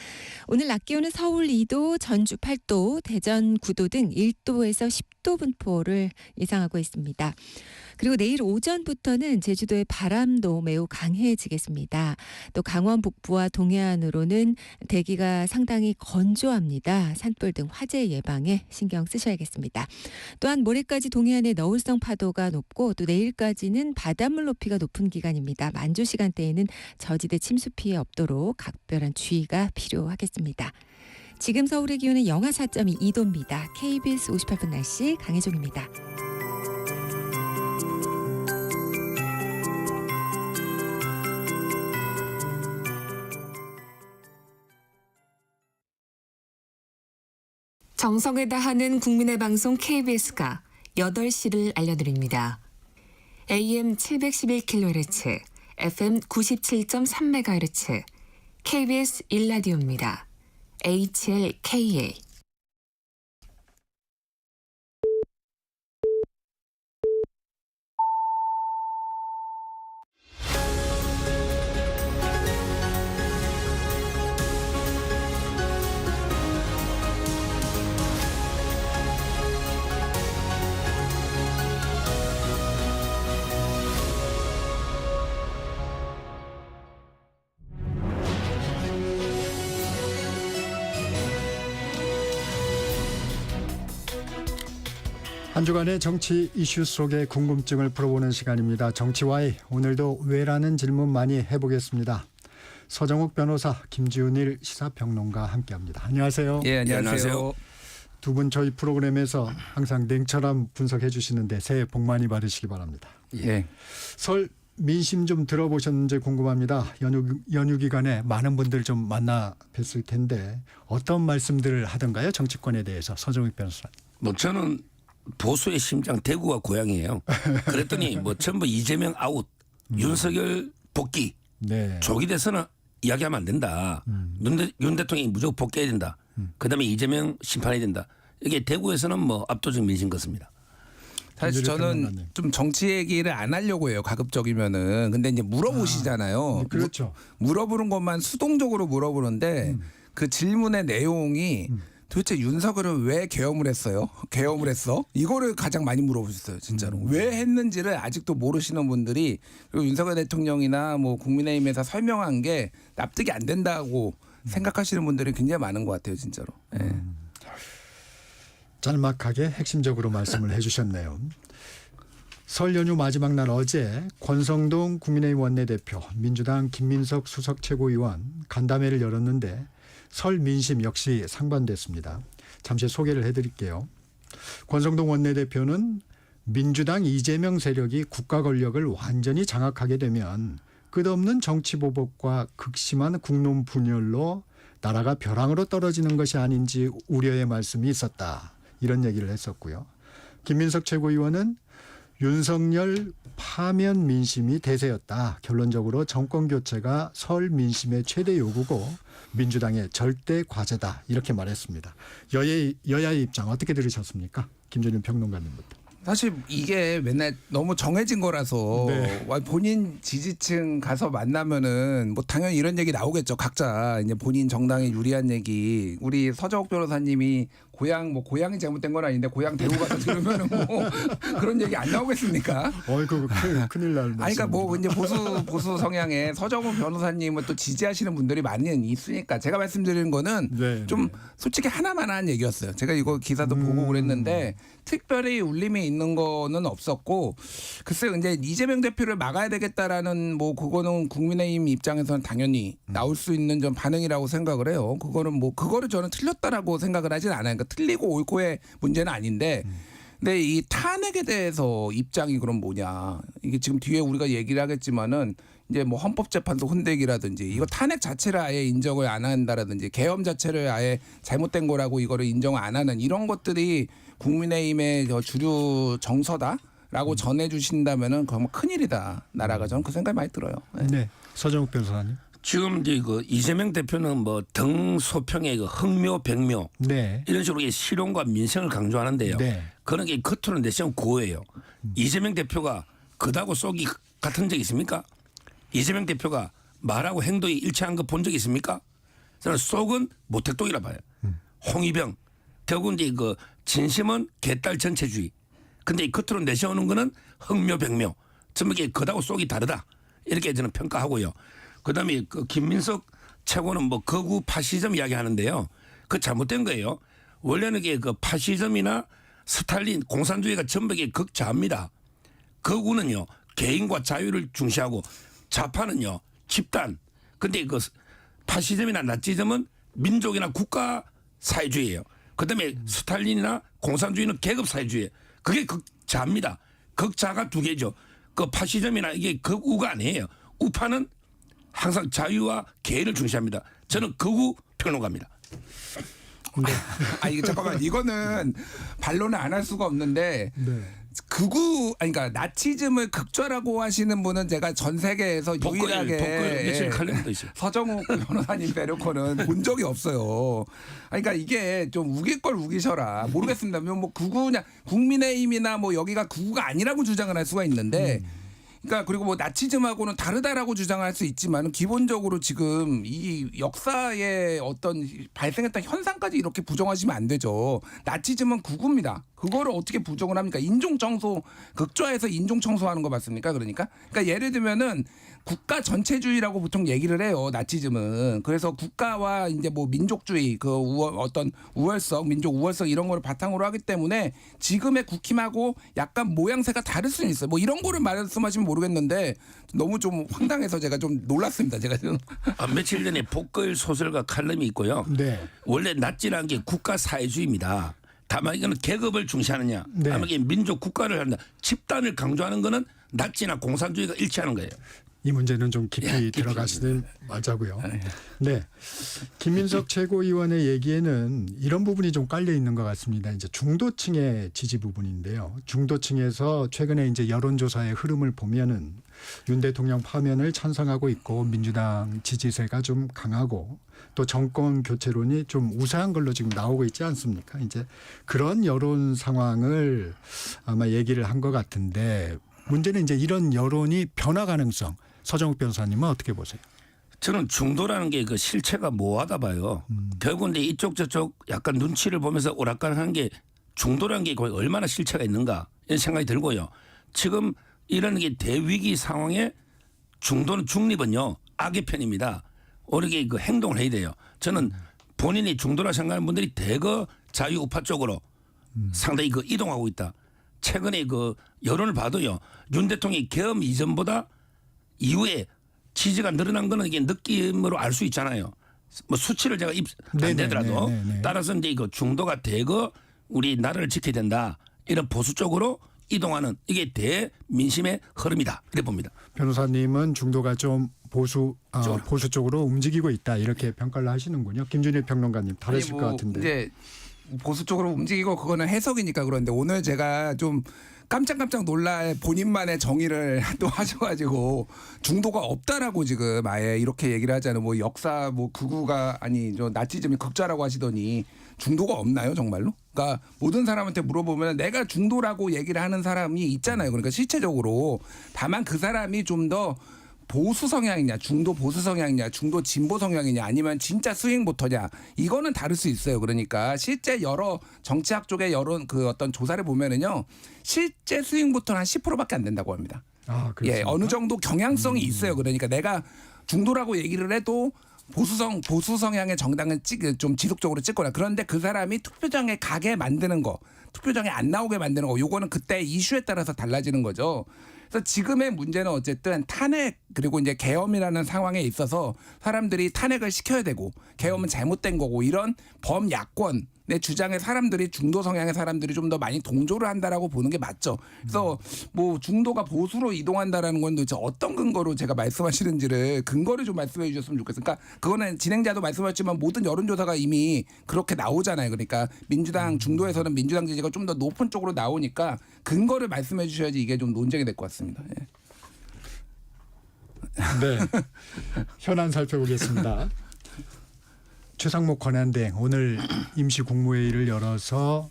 오늘 낮 기온은 서울 2도, 전주 8도, 대전 9도 등 1도에서 10도 분포를 예상하고 있습니다. 그리고 내일 오전부터는 제주도의 바람도 매우 강해지겠습니다. 또 강원 북부와 동해안으로는 대기가 상당히 건조합니다. 산불 등 화재 예방에 신경 쓰셔야겠습니다. 또한 모레까지 동해안의 너울성 파도가 높고 또 내일까지는 바닷물 높이가 높은 기간입니다. 만조 시간대에는 저지대 침수 피해 없도록 각별한 주의가 필요하겠습니다. 지금 서울의 기온은 영하 4.2도입니다. KBS 58분 날씨 강혜종입니다. 정성을 다하는 국민의 방송 KBS가 8시를 알려드립니다. AM 711kHz, FM 97.3MHz, KBS 1라디오입니다. HLKA 한 주간의 정치 이슈 속의 궁금증을 풀어보는 시간입니다. 정치와의 오늘도 왜라는 질문 많이 해보겠습니다. 서정욱 변호사, 김지훈일 시사평론가 함께합니다. 안녕하세요. 예, 안녕하세요. 두 분 저희 프로그램에서 항상 냉철한 분석해 주시는데 새해 복 많이 받으시기 바랍니다. 예. 설 민심 좀 들어보셨는지 궁금합니다. 연휴 기간에 많은 분들 좀 만나 뵀을 텐데 어떤 말씀들을 하던가요? 정치권에 대해서 서정욱 변호사. 뭐 저는 보수의 심장 대구가 고향이에요. 그랬더니 뭐 전부 이재명 아웃, 윤석열 복귀, 네. 조기 대선은 이야기하면 안 된다. 윤 대통령이 무조건 복귀해야 된다. 그다음에 이재명 심판해야 된다. 이게 대구에서는 뭐 압도적 민심 같습니다. 사실 저는 좀 정치 얘기를 안 하려고 해요. 가급적이면은. 근데 이제 물어보시잖아요. 그렇죠. 물어보는 것만 수동적으로 물어보는데 그 질문의 내용이 도대체 윤석열은 왜 계엄을 했어요? 계엄을 했어? 이거를 가장 많이 물어보셨어요, 진짜로. 왜 했는지를 아직도 모르시는 분들이, 그리고 윤석열 대통령이나 뭐 국민의힘에서 설명한 게 납득이 안 된다고 생각하시는 분들이 굉장히 많은 것 같아요, 진짜로. 예. 짤막하게 핵심적으로 말씀을 해주셨네요. 설 연휴 마지막 날 어제 권성동 국민의힘 원내대표, 민주당 김민석 수석 최고위원 간담회를 열었는데 설 민심 역시 상반됐습니다. 잠시 소개를 해드릴게요. 권성동 원내대표는 민주당 이재명 세력이 국가 권력을 완전히 장악하게 되면 끝없는 정치 보복과 극심한 국론 분열로 나라가 벼랑으로 떨어지는 것이 아닌지 우려의 말씀이 있었다. 이런 얘기를 했었고요. 김민석 최고위원은 윤석열 파면 민심이 대세였다. 결론적으로 정권 교체가 설 민심의 최대 요구고 민주당의 절대 과제다. 이렇게 말했습니다. 여야의 입장 어떻게 들으셨습니까? 김준일 평론가님부터. 사실 이게 맨날 너무 정해진 거라서 네. 본인 지지층 가서 만나면은 뭐 당연히 이런 얘기 나오겠죠. 각자 이제 본인 정당에 유리한 얘기. 우리 서정욱 변호사님이 고향이 잘못된 건 아닌데 고향 대구 가서 들으면은 뭐 그런 얘기 안 나오겠습니까? 어이구 큰일 날. 아니 그러니까 뭐 이제 보수 성향의 서정욱 변호사님을 또 지지하시는 분들이 많이 있으니까 제가 말씀드리는 거는 네, 좀 솔직히 하나만한 얘기였어요. 제가 이거 기사도 보고 그랬는데 특별히 울림이 있는 거는 없었고 글쎄 이제 이재명 대표를 막아야 되겠다라는 뭐 그거는 국민의힘 입장에서는 당연히 나올 수 있는 좀 반응이라고 생각을 해요. 그거는 뭐 그거를 저는 틀렸다라고 생각을 하진 않아요. 그러니까 틀리고 옳고의 문제는 아닌데 근데 이 탄핵에 대해서 입장이 그럼 뭐냐. 이게 지금 뒤에 우리가 얘기를 하겠지만은 이제 뭐 헌법재판소 혼대기라든지 이거 탄핵 자체를 아예 인정을 안 한다라든지 계엄 자체를 아예 잘못된 거라고 이거를 인정을 안 하는 이런 것들이 국민의힘의 주류 정서다라고 전해주신다면은 그건 큰일이다. 나라가 저는 그 생각이 많이 들어요. 네. 네, 서정욱 변호사님. 지금 이제 그 이재명 대표는 뭐 등소평의 그 흥묘 백묘 네. 이런 식으로 실용과 민생을 강조하는데요. 네. 그런 게 겉으로는 내시경 고예요. 이재명 대표가 그다고 쏙이 같은 적 있습니까? 이재명 대표가 말하고 행동이 일치한 거 본 적 있습니까? 저는 속은 모택동이라 봐요. 홍위병. 결국 이제 그 진심은 개딸 전체주의. 근데 이 겉으로 내세우는 거는 흥묘백묘. 전부 이게 그다고 속이 다르다. 이렇게 저는 평가하고요. 그다음에 그 김민석 최고는 뭐 거구 파시즘 이야기하는데요. 그 잘못된 거예요. 원래는 이게 그 파시즘이나 스탈린 공산주의가 전부 이게 극좌입니다. 거구는요 개인과 자유를 중시하고 좌파는요 집단. 근데 그 파시즘이나 나치즘은 민족이나 국가 사회주의예요. 그다음에 스탈린이나 공산주의는 계급 사회주의예요. 그게 극좌입니다. 극좌가 두 개죠. 그 파시즘이나 이게 극우가 아니에요. 우파는 항상 자유와 개인을 중시합니다. 저는 극우 평론가입니다. 이거 잠깐만 이거는 반론을 안 할 수가 없는데 네. 그러니까 나치즘을 극좌라고 하시는 분은 제가 전 세계에서 유일하게 며칠 칼럼도 있어요. 서정욱 변호사님 빼놓고는 본 적이 없어요. 그러니까 이게 좀 우길 걸 우기셔라. 모르겠습니다. 뭐 극우냐 국민의힘이나 뭐 여기가 극우가 아니라고 주장을 할 수가 있는데 그러니까 그리고 뭐 나치즘하고는 다르다라고 주장할 수 있지만 기본적으로 지금 이 역사에 어떤 발생했던 현상까지 이렇게 부정하시면 안 되죠. 나치즘은 극우입니다. 그거를 어떻게 부정을 합니까? 인종청소 극좌에서 인종청소하는 거 맞습니까? 그러니까 예를 들면은 국가 전체주의라고 보통 얘기를 해요. 나치즘은. 그래서 국가와 이제 뭐 민족주의 그 어떤 우월성, 민족 우월성 이런 거를 바탕으로 하기 때문에 지금의 국힘하고 약간 모양새가 다를 수는 있어요. 뭐 이런 거를 말씀하시면 모르겠는데 너무 좀 황당해서 제가 좀 놀랐습니다. 제가 지금. 며칠 전에 복글 소설가 칼럼이 있고요. 네. 원래 나치라는 게 국가 사회주의입니다. 다만 이거는 계급을 중시하느냐, 네. 다만 이게 민족 국가를 한다. 집단을 강조하는 거는 나치나 공산주의가 일치하는 거예요. 이 문제는 좀 깊이 깊이 들어가시는 말자고요. 네, 김민석 최고위원의 얘기에는 이런 부분이 좀 깔려 있는 것 같습니다. 이제 중도층의 지지 부분인데요. 중도층에서 최근에 이제 여론조사의 흐름을 보면은 윤 대통령 파면을 찬성하고 있고 민주당 지지세가 좀 강하고 또 정권 교체론이 좀 우세한 걸로 지금 나오고 있지 않습니까? 이제 그런 여론 상황을 아마 얘기를 한 것 같은데 문제는 이제 이런 여론이 변화 가능성. 서정욱 변호사님은 어떻게 보세요? 저는 중도라는 게 그 실체가 모호하다 봐요. 결국은 이제 이쪽 저쪽 약간 눈치를 보면서 오락가락하는 게 중도라는 게 거의 얼마나 실체가 있는가 이런 생각이 들고요. 지금 이런 게 대위기 상황에 중도는 중립은요 악의 편입니다. 오히려 그 행동을 해야 돼요. 저는 본인이 중도라 생각하는 분들이 대거 자유우파 쪽으로 상당히 그 이동하고 있다. 최근에 그 여론을 봐도요 윤 대통령이 계엄 이전보다 이후에 지지가 늘어난 거는 이게 느낌으로 알 수 있잖아요. 뭐 수치를 제가 안 되더라도 따라서 이제 이거 중도가 대거 우리 나라를 지켜야 된다 이런 보수 쪽으로 이동하는 이게 대민심의 흐름이다 이렇게 봅니다. 변호사님은 중도가 좀 보수 쪽으로 움직이고 있다 이렇게 평가를 하시는군요. 김준일 평론가님 다르실 것 같은데. 이제 보수 쪽으로 움직이고 그거는 해석이니까 그런데 오늘 제가 좀 깜짝깜짝 놀랄 본인만의 정의를 또 하셔가지고 중도가 없다라고 지금 아예 이렇게 얘기를 하잖아요. 뭐 역사 뭐 극우가 아니 저 나치즘이 극좌라고 하시더니 중도가 없나요 정말로? 그러니까 모든 사람한테 물어보면 내가 중도라고 얘기를 하는 사람이 있잖아요. 그러니까 실체적으로 다만 그 사람이 좀 더 보수 성향이냐, 중도 보수 성향이냐, 중도 진보 성향이냐, 아니면 진짜 스윙보터냐, 이거는 다를 수 있어요. 그러니까 실제 여러 정치학 쪽의 여론 그 어떤 조사를 보면은요, 실제 스윙보터는 한 10%밖에 안 된다고 합니다. 아, 그렇습니까? 어느 정도 경향성이 있어요. 그러니까 내가 중도라고 얘기를 해도 보수 성향의 정당을 좀 지속적으로 찍거나 그런데 그 사람이 투표장에 가게 만드는 거, 투표장에 안 나오게 만드는 거, 요거는 그때 이슈에 따라서 달라지는 거죠. 그래서 지금의 문제는 어쨌든 탄핵 그리고 이제 계엄이라는 상황에 있어서 사람들이 탄핵을 시켜야 되고 계엄은 잘못된 거고 이런 범야권의 주장에 사람들이 중도 성향의 사람들이 좀 더 많이 동조를 한다라고 보는 게 맞죠. 그래서 뭐 중도가 보수로 이동한다라는 건 도대체 어떤 근거로 제가 말씀하시는지를 근거를 좀 말씀해 주셨으면 좋겠어요. 그러니까 그거는 진행자도 말씀하셨지만 모든 여론조사가 이미 그렇게 나오잖아요. 그러니까 민주당 중도에서는 민주당 지지가 좀 더 높은 쪽으로 나오니까 근거를 말씀해 주셔야지 이게 좀 논쟁이 될 것 같습니다. 예. 네. 현안 살펴보겠습니다. 최상목 권한대행 오늘 임시 국무회의를 열어서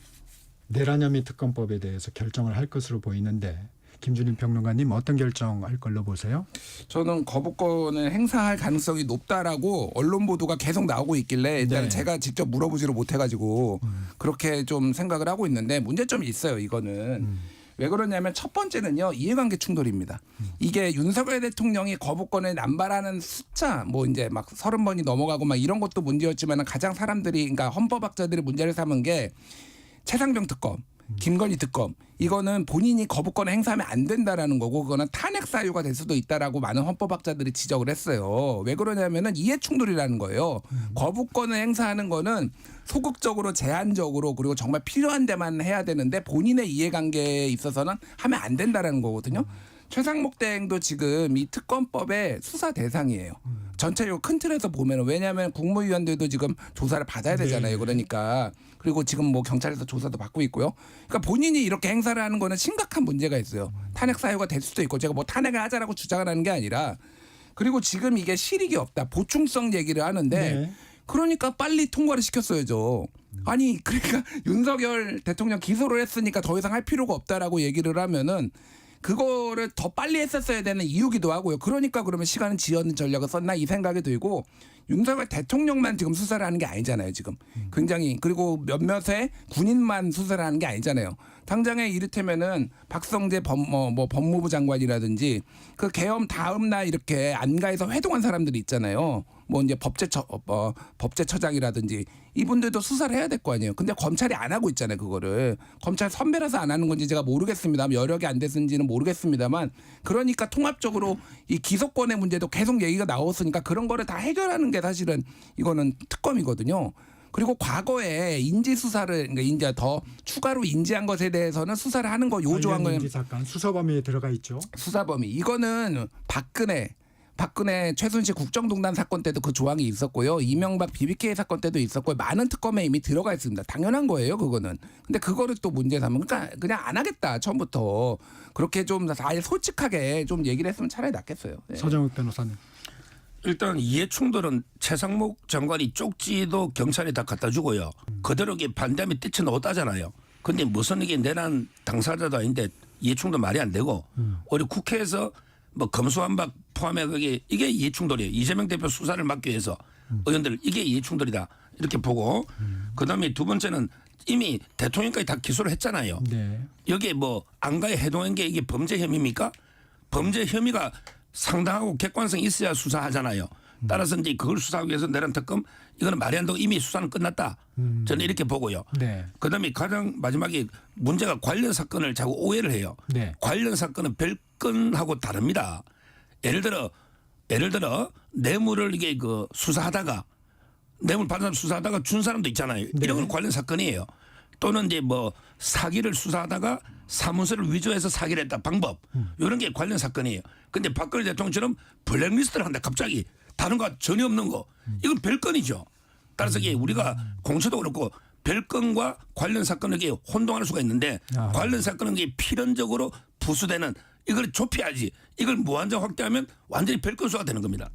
내란혐의 특검법에 대해서 결정을 할 것으로 보이는데 김준일 평론가님 어떤 결정할 걸로 보세요? 저는 거부권을 행사할 가능성이 높다라고 언론 보도가 계속 나오고 있길래 일단 네. 제가 직접 물어보지를 못해가지고 그렇게 좀 생각을 하고 있는데 문제점이 있어요. 이거는. 왜 그러냐면 첫 번째는요 이해관계 충돌입니다. 이게 윤석열 대통령이 거부권을 남발하는 숫자 뭐 이제 막 30번이 넘어가고 막 이런 것도 문제였지만 가장 사람들이 그러니까 헌법학자들이 문제를 삼은 게 최상병 특검, 김건희 특검 이거는 본인이 거부권을 행사하면 안 된다라는 거고 그거는 탄핵 사유가 될 수도 있다라고 많은 헌법학자들이 지적을 했어요. 왜 그러냐면은 이해 충돌이라는 거예요. 거부권을 행사하는 거는 소극적으로 제한적으로 그리고 정말 필요한 데만 해야 되는데 본인의 이해관계에 있어서는 하면 안 된다라는 거거든요. 최상목 대행도 지금 이 특검법의 수사 대상이에요. 전체적으로 큰 틀에서 보면은 왜냐하면 국무위원들도 지금 조사를 받아야 되잖아요. 그러니까 그리고 지금 뭐 경찰에서 조사도 받고 있고요. 그러니까 본인이 이렇게 행사를 하는 거는 심각한 문제가 있어요. 탄핵 사유가 될 수도 있고 제가 뭐 탄핵을 하자라고 주장을 하는 게 아니라 그리고 지금 이게 실익이 없다. 보충성 얘기를 하는데 네. 그러니까 빨리 통과를 시켰어야죠. 아니 그러니까 윤석열 대통령 기소를 했으니까 더 이상 할 필요가 없다라고 얘기를 하면은 그거를 더 빨리 했었어야 되는 이유기도 하고요. 그러니까 그러면 시간은 지연 전략을 썼나 이 생각이 들고 윤석열 대통령만 지금 수사를 하는 게 아니잖아요. 지금 굉장히 그리고 몇몇의 군인만 수사를 하는 게 아니잖아요. 당장에 이를테면은 박성재 법무부 장관이라든지 그 계엄 다음 날 이렇게 안가에서 회동한 사람들이 있잖아요. 뭐 이제 법제처장이라든지 이분들도 수사를 해야 될 거 아니에요. 근데 검찰이 안 하고 있잖아요. 그거를 검찰 선배라서 안 하는 건지 제가 모르겠습니다. 여력이 안 됐는지는 모르겠습니다만 그러니까 통합적으로 이 기소권의 문제도 계속 얘기가 나왔으니까 그런 거를 다 해결하는 게 사실은 이거는 특검이거든요. 그리고 과거에 인지 수사를 그러니까 이제 더 추가로 인지한 것에 대해서는 수사를 하는 거 요조한 거는 인지 사건 수사 범위에 들어가 있죠. 수사 범위 이거는 박근혜 최순실 국정농단 사건 때도 그 조항이 있었고요. 이명박 BBK 사건 때도 있었고요. 많은 특검에 이미 들어가 있습니다. 당연한 거예요, 그거는. 근데 그거를 또 문제 삼으면 그러니까 그냥 안 하겠다 처음부터 그렇게 좀 아예 솔직하게 좀 얘기를 했으면 차라리 낫겠어요. 네. 서정욱 변호사님. 일단 이해 충돌은 최상목 장관이 쪽지도 경찰에 다 갖다 주고요. 그대로 이게 반대하면 뛰쳐나왔다잖아요. 근데 무슨 이게 내란 당사자도 아닌데 이해 충돌 말이 안 되고 우리 국회에서 뭐 검수완박 포함해 그게 이게 이해 충돌이에요. 이재명 대표 수사를 막기 위해서 의원들 이게 이해 충돌이다 이렇게 보고 그다음에 두 번째는 이미 대통령까지 다 기소를 했잖아요. 네. 여기에 뭐 안가에 해동한 게 이게 범죄 혐의입니까? 범죄 혐의가 상당하고 객관성이 있어야 수사하잖아요. 따라서 이제 그걸 수사하기 위해서 내란 특검 이거는 말이 안 되고 이미 수사는 끝났다. 저는 이렇게 보고요. 네. 그다음에 가장 마지막에 문제가 관련 사건을 자꾸 오해를 해요. 네. 관련 사건은 별건하고 다릅니다. 예를 들어 뇌물을 이게 그 수사하다가 뇌물 받은 사람 수사하다가 준 사람도 있잖아요. 네. 이런 건 관련 사건이에요. 또는 이제 뭐 사기를 수사하다가 사무소를 위조해서 사기를 했다 방법 이런 게 관련 사건이에요. 근데 박근혜 대통령처럼 블랙리스트를 한다 갑자기 다른 거 전혀 없는 거 이건 별건이죠. 따라서 이게 우리가 공처도 그렇고 별건과 관련 사건을 이게 혼동할 수가 있는데 관련 사건은 이게 필연적으로 부수되는 이걸 좁혀야지 이걸 무한정 확대하면 완전히 별건수가 되는 겁니다.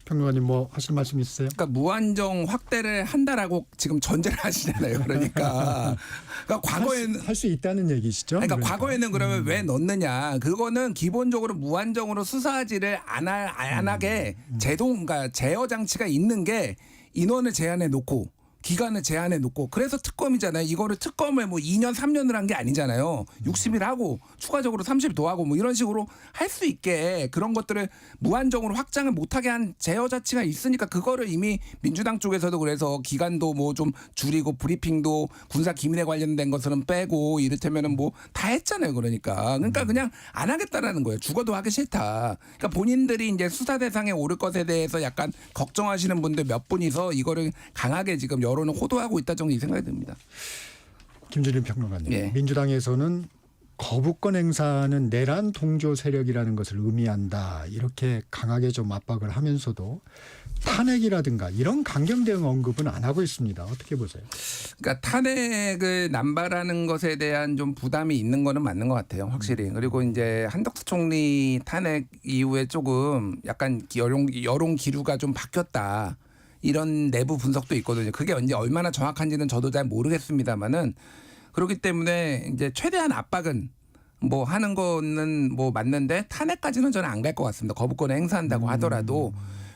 평론가님 뭐 하실 말씀 있으세요? 그러니까 무한정 확대를 한다라고 지금 전제를 하시잖아요. 그러니까 과거에는 할 수 있다는 얘기시죠? 그러니까 과거에는 그러면 왜 넣느냐? 그거는 기본적으로 무한정으로 수사하지를 안 하게 그러니까 제어 장치가 있는 게 인원을 제한해 놓고 기간을 제한해 놓고 그래서 특검이잖아요. 이거를 특검을 뭐 2년 3년을 한 게 아니잖아요. 60일 하고 추가적으로 30일 더 하고 뭐 이런 식으로 할 수 있게 그런 것들을 무한정으로 확장을 못하게 한 제어 자체가 있으니까 그거를 이미 민주당 쪽에서도 그래서 기간도 뭐 좀 줄이고 브리핑도 군사 기밀에 관련된 것은 빼고 이를테면은 뭐 다 했잖아요. 그러니까 그냥 안 하겠다라는 거예요. 죽어도 하기 싫다. 그러니까 본인들이 이제 수사 대상에 오를 것에 대해서 약간 걱정하시는 분들 몇 분이서 이거를 강하게 지금 여론을 호도하고 있다 정도 이 생각이 듭니다. 김준일 평론가님. 예. 민주당에서는 거부권 행사는 내란 동조 세력이라는 것을 의미한다. 이렇게 강하게 좀 압박을 하면서도 탄핵이라든가 이런 강경 대응 언급은 안 하고 있습니다. 어떻게 보세요? 그러니까 탄핵을 남발하는 것에 대한 좀 부담이 있는 거는 맞는 것 같아요. 확실히. 그리고 이제 한덕수 총리 탄핵 이후에 조금 약간 여론 기류가 좀 바뀌었다. 이런 내부 분석도 있거든요. 그게 이제 얼마나 정확한지는 저도 잘 모르겠습니다만은 그렇기 때문에 이제 최대한 압박은 뭐 하는 거는 뭐 맞는데 탄핵까지는 저는 안 갈 것 같습니다. 거부권을 행사한다고 하더라도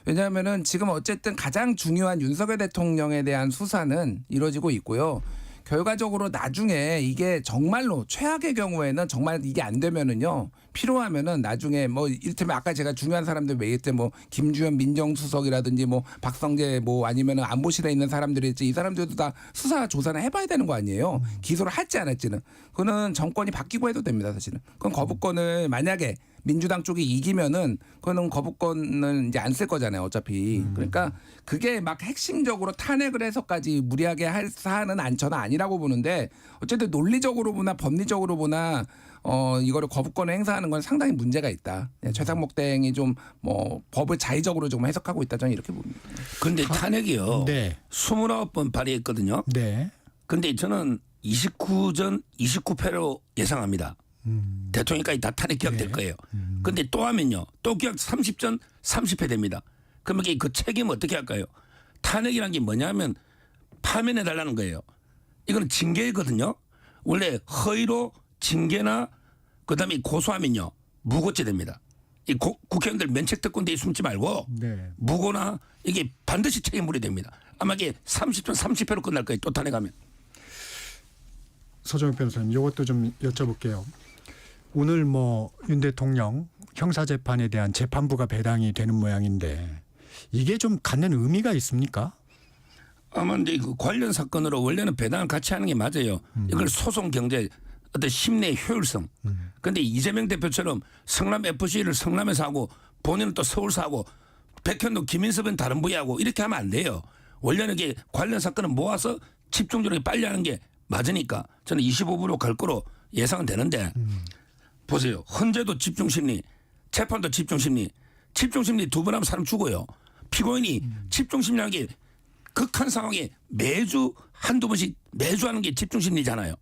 왜냐하면은 지금 어쨌든 가장 중요한 윤석열 대통령에 대한 수사는 이루어지고 있고요. 결과적으로 나중에 이게 정말로 최악의 경우에는 정말 이게 안 되면은요 필요하면은 나중에 뭐 이를테면 아까 제가 중요한 사람들 얘기할 때 뭐 김주현 민정수석이라든지 뭐 박성재 뭐 아니면은 안보실에 있는 사람들이 있지 이 사람들도 다 수사 조사를 해봐야 되는 거 아니에요. 기소를 할지 안 할지는 그거는 정권이 바뀌고 해도 됩니다 사실은. 그건 거부권을 만약에 민주당 쪽이 이기면은 그거는 거부권은 이제 안 쓸 거잖아요 어차피. 그러니까 그게 막 핵심적으로 탄핵을 해서까지 무리하게 할 사안은 저는 아니라고 보는데 어쨌든 논리적으로 보나 법리적으로 보나 이거를 거부권을 행사하는 건 상당히 문제가 있다. 최상목 대행이 좀 뭐 법을 자의적으로 좀 해석하고 있다 저는 이렇게 봅니다. 그런데 탄핵이요. 네. 29번 발의했거든요. 네. 근데 저는 29전 29패로 예상합니다. 대통령까지 다 탄핵 기각될 거예요. 근데 또 하면요. 또 기각 30전 30패 됩니다. 그러면 그 책임 어떻게 할까요? 탄핵이라는 게 뭐냐면 파면해 달라는 거예요. 이거는 징계거든요. 원래 허위로 징계나 그다음에 고소하면요 무고죄 됩니다. 이 국회의원들 면책특권대에 숨지 말고 네. 무고나 이게 반드시 책임 물어야 됩니다. 아마 이게 30표 30표로 끝날 거예요. 또 탄핵하면. 서정욱 변호사님, 이것도 좀 여쭤볼게요. 오늘 뭐 윤 대통령 형사재판에 대한 재판부가 배당이 되는 모양인데 이게 좀 갖는 의미가 있습니까? 아마 이제 그 관련 사건으로 원래는 배당을 같이 하는 게 맞아요. 이걸 소송 경제 어떤 심리의 효율성. 그런데 이재명 대표처럼 성남 FC를 성남에서 하고 본인은 또 서울서 하고 백현도 김인섭은 다른 부위하고 이렇게 하면 안 돼요. 원래는 이게 관련 사건을 모아서 집중적으로 빨리 하는 게 맞으니까 저는 25%로 갈 거로 예상은 되는데 보세요. 헌재도 집중심리, 재판도 집중심리. 집중심리 두 번 하면 사람 죽어요. 피고인이 집중심리하게 극한 상황에 매주 한두 번씩 매주 하는 게 집중심리잖아요.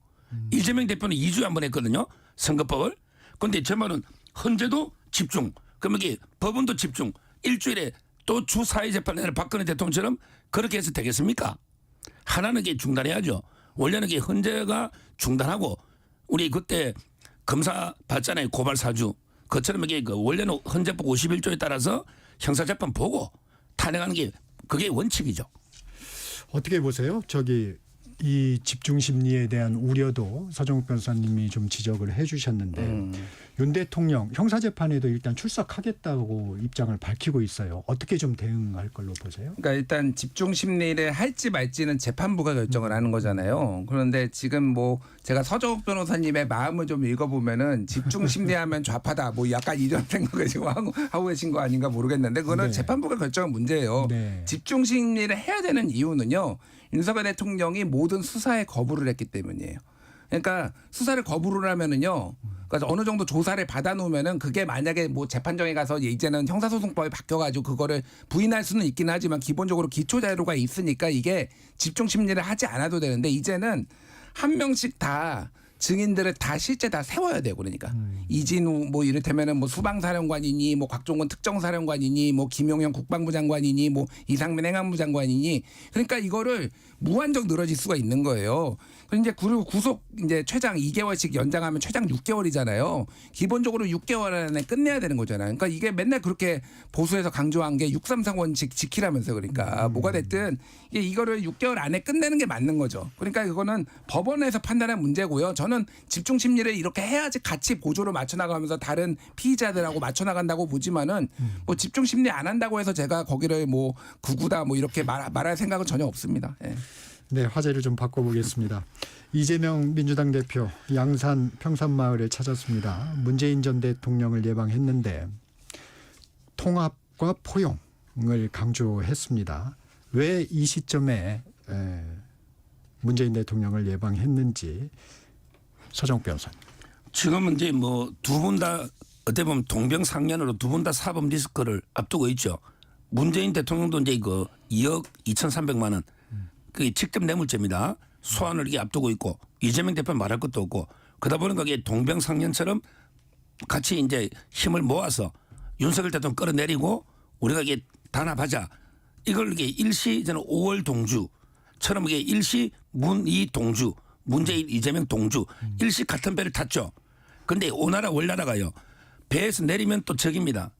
이재명 대표는 2주에 한 번 했거든요. 선거법을. 그런데 제 말은 헌재도 집중. 그러면 이게 법원도 집중. 일주일에 또 주 4회 재판을 박근혜 대통령처럼 그렇게 해서 되겠습니까? 하나는 이게 중단해야죠. 원래는 이게 헌재가 중단하고 우리 그때 검사 봤잖아요. 고발 사주. 그처럼 이게 그 원래는 헌재법 51조에 따라서 형사재판 보고 탄핵하는 게 그게 원칙이죠. 어떻게 보세요? 이 집중 심리에 대한 우려도 서정욱 변호사님이 좀 지적을 해주셨는데 윤 대통령 형사재판에도 일단 출석하겠다고 입장을 밝히고 있어요. 어떻게 좀 대응할 걸로 보세요? 그러니까 일단 집중 심리를 할지 말지는 재판부가 결정을 하는 거잖아요. 그런데 지금 뭐 제가 서정욱 변호사님의 마음을 좀 읽어보면은 집중 심리하면 좌파다 뭐 약간 이런 생각을 지금 하고 계신 거 아닌가 모르겠는데 그거는 네. 재판부가 결정한 문제예요. 네. 집중 심리를 해야 되는 이유는요. 윤석열 대통령이 모든 수사에 거부를 했기 때문이에요. 그러니까 수사를 거부를 하면은요. 그러니까 어느 정도 조사를 받아놓으면은 그게 만약에 뭐 재판정에 가서 이제는 형사소송법이 바뀌어가지고 그거를 부인할 수는 있긴 하지만 기본적으로 기초 자료가 있으니까 이게 집중 심리를 하지 않아도 되는데 이제는 한 명씩 다 증인들을 다 실제 다 세워야 되고 그러니까 이진우 뭐 이를테면은 뭐 수방사령관이니 뭐 곽종건 특정사령관이니 뭐 김용현 국방부 장관이니 뭐 이상민 행안부 장관이니 그러니까 이거를 무한정 늘어질 수가 있는 거예요. 그리고 구속 이제 최장 2개월씩 연장하면 최장 6개월이잖아요. 기본적으로 6개월 안에 끝내야 되는 거잖아요. 그러니까 이게 맨날 그렇게 보수에서 강조한 게 633 원칙 지키라면서 그러니까 뭐가 됐든 이거를 6개월 안에 끝내는 게 맞는 거죠. 그러니까 이거는 법원에서 판단한 문제고요. 저는 집중 심리를 이렇게 해야지 같이 보조를 맞춰 나가면서 다른 피의자들하고 맞춰 나간다고 보지만은 뭐 집중 심리 안 한다고 해서 제가 거기를 뭐 구구다 뭐 이렇게 말할 생각은 전혀 없습니다. 예. 네, 화제를 좀 바꿔보겠습니다. 이재명 민주당 대표 양산 평산마을에 찾았습니다. 문재인 전 대통령을 예방했는데 통합과 포용을 강조했습니다. 왜 이 시점에 문재인 대통령을 예방했는지 서정욱 변호사님. 지금은 이제 뭐 두 분 다 어떻게 보면 동병상련으로 두 분 다 사법 리스크를 앞두고 있죠. 문재인 대통령도 이제 그 2억 2,300만 원 그게 직접 뇌물죄입니다. 소환을 이게 앞두고 있고 이재명 대표는 말할 것도 없고 그러다 보니까 이게 동병상련처럼 같이 이제 힘을 모아서 윤석열 대통령 끌어내리고 우리가 이게 단합하자 이걸 이게 일시 저는 5월 동주처럼 이게 일시 문이 동주 문재인 이재명 동주 일시 같은 배를 탔죠. 그런데 오나라 월나라가요. 배에서 내리면 또 적입니다.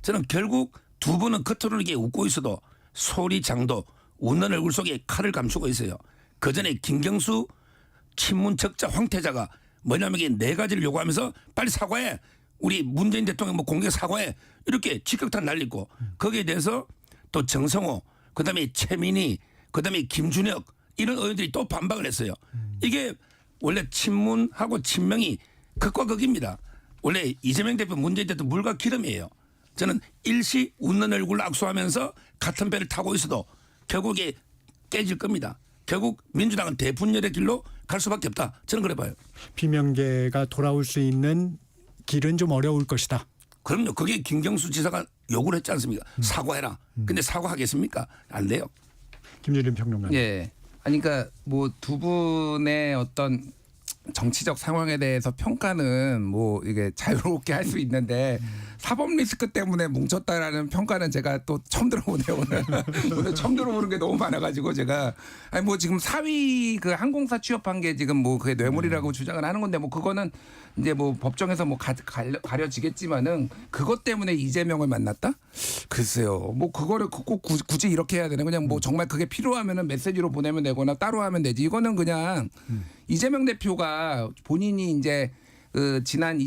저는 결국 두 분은 겉으로는 이게 웃고 있어도 소리 장도 웃는 얼굴 속에 칼을 감추고 있어요. 그전에 김경수 친문 적자 황태자가 뭐냐면 이게 네 가지를 요구하면서 빨리 사과해. 우리 문재인 대통령 뭐 공개 사과해. 이렇게 직격탄 날리고 거기에 대해서 또 정성호 그다음에 최민희 그다음에 김준혁 이런 의원들이 또 반박을 했어요. 이게 원래 친문하고 친명이 극과 극입니다. 원래 이재명 대표 문재인 대통령 물과 기름이에요. 저는 일시 웃는 얼굴로 악수하면서 같은 배를 타고 있어도 결국에 깨질 겁니다. 결국 민주당은 대분열의 길로 갈 수밖에 없다. 저는 그래 봐요. 비명계가 돌아올 수 있는 길은 좀 어려울 것이다. 그럼요. 그게 김경수 지사가 요구를 했지 않습니까? 사과해라. 근데 사과하겠습니까? 안 돼요. 김준일 평론가님. 예. 아니 그러니까 뭐 두 분의 어떤 정치적 상황에 대해서 평가는 뭐 이게 자유롭게 할 수 있는데 사법 리스크 때문에 뭉쳤다라는 평가는 제가 또 처음 들어보네요 오늘. 오늘 처음 들어보는 게 너무 많아가지고 제가 아니 뭐 지금 사위 그 항공사 취업한 게 지금 뭐 그게 뇌물이라고 주장을 하는 건데 뭐 그거는 이제 뭐 법정에서 뭐 가려지겠지만은 그것 때문에 이재명을 만났다? 글쎄요. 뭐 그거를 꼭 굳이 이렇게 해야 되나? 그냥 뭐 정말 그게 필요하면은 메시지로 보내면 되거나 따로 하면 되지. 이거는 그냥 이재명 대표가 본인이 이제 그 지난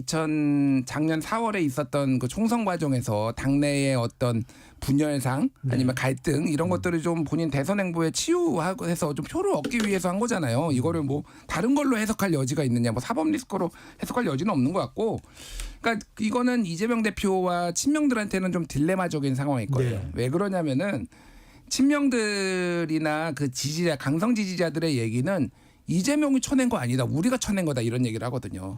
작년 4월에 있었던 그 총선 과정에서 당내의 어떤 분열상 아니면 갈등 이런 것들을 좀 본인 대선 행보에 치유해서 좀 표를 얻기 위해서 한 거잖아요. 이거를 뭐 다른 걸로 해석할 여지가 있느냐, 뭐 사법 리스크로 해석할 여지는 없는 것 같고, 그러니까 이거는 이재명 대표와 친명들한테는 좀 딜레마적인 상황일 거예요. 네. 왜 그러냐면은 친명들이나 그 지지자, 강성 지지자들의 얘기는 이재명이 쳐낸 거 아니다. 우리가 쳐낸 거다. 이런 얘기를 하거든요.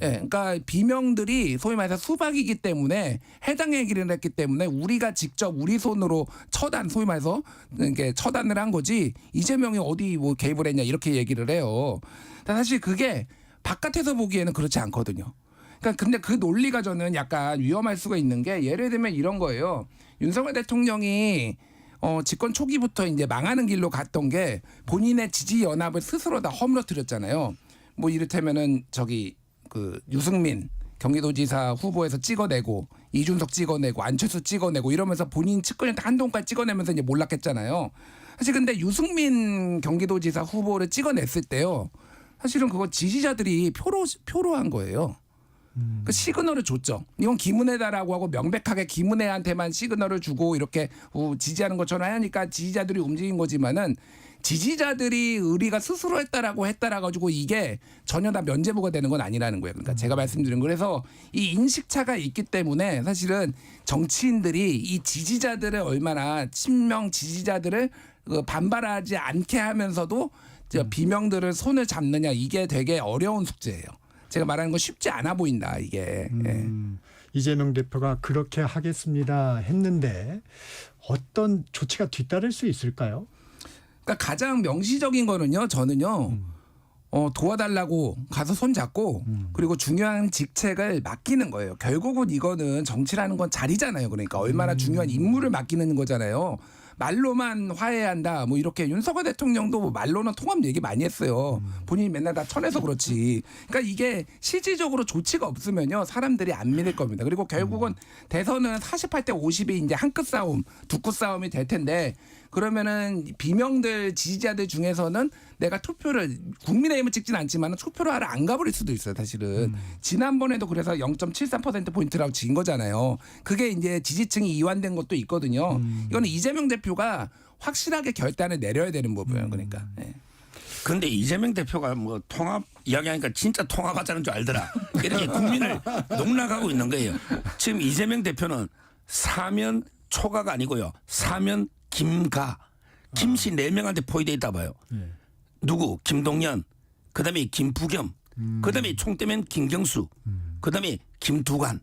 예, 그러니까 비명들이 소위 말해서 수박이기 때문에 해당 얘기를 했기 때문에 우리가 직접 우리 손으로 소위 말해서 이렇게 처단을 한 거지 이재명이 어디 뭐 개입을 했냐 이렇게 얘기를 해요. 사실 그게 바깥에서 보기에는 그렇지 않거든요. 그러니까 근데 그 논리가 저는 약간 위험할 수가 있는 게 예를 들면 이런 거예요. 윤석열 대통령이 집권 초기부터 이제 망하는 길로 갔던 게 본인의 지지 연합을 스스로 다 허물어뜨렸잖아요. 뭐 이를테면은 그 유승민 경기도지사 후보에서 찍어내고 이준석 찍어내고 안철수 찍어내고 이러면서 본인 측근한테 한동까지 찍어내면서 이제 몰락했잖아요. 사실 근데 유승민 경기도지사 후보를 찍어냈을 때요. 사실은 그거 지지자들이 표로 한 거예요. 그 시그널을 줬죠. 이건 김은혜다라고 하고 명백하게 김은혜한테만 시그널을 주고 이렇게 지지하는 것처럼 하니까 지지자들이 움직인 거지만은 지지자들이 의리가 스스로 했다라고 가지고 이게 전혀 다 면죄부가 되는 건 아니라는 거예요. 그러니까 제가 말씀드린 거. 그래서 이 인식차가 있기 때문에 사실은 정치인들이 이 지지자들을 얼마나 친명 지지자들을 반발하지 않게 하면서도 비명들을 손을 잡느냐 이게 되게 어려운 숙제예요. 제가 말하는 건 쉽지 않아 보인다 이게. 예. 이재명 대표가 그렇게 하겠습니다 했는데 어떤 조치가 뒤따를 수 있을까요? 그러니까 가장 명시적인 거는요. 저는요. 도와달라고 가서 손잡고 그리고 중요한 직책을 맡기는 거예요. 결국은 이거는 정치라는 건 자리잖아요. 그러니까 얼마나 중요한 임무를 맡기는 거잖아요. 말로만 화해한다. 뭐 이렇게 윤석열 대통령도 뭐 말로는 통합 얘기 많이 했어요. 본인이 맨날 다 쳐내서 그렇지. 그러니까 이게 실질적으로 조치가 없으면요. 사람들이 안 믿을 겁니다. 그리고 결국은 대선은 48대 50이 이제 한 끗 싸움, 두 끗 싸움이 될 텐데 그러면은 비명들 지지자들 중에서는 내가 투표를 국민의힘을 찍진 않지만 투표를 하러 안 가버릴 수도 있어요. 사실은 지난번에도 그래서 0.73%포인트라고 진 거잖아요. 그게 이제 지지층이 이완된 것도 있거든요. 이거는 이재명 대표가 확실하게 결단을 내려야 되는 부분이에요. 그러니까. 예. 근데 이재명 대표가 뭐 통합 이야기하니까 진짜 통합하자는 줄 알더라. 이렇게 국민을 농락하고 있는 거예요. 지금 이재명 대표는 사면 초가가 아니고요. 사면 김가. 김씨 4명한테 포위돼 있다 봐요. 누구? 김동연. 그다음에 김부겸. 그다음에 총 떼면 김경수. 그다음에 김두관.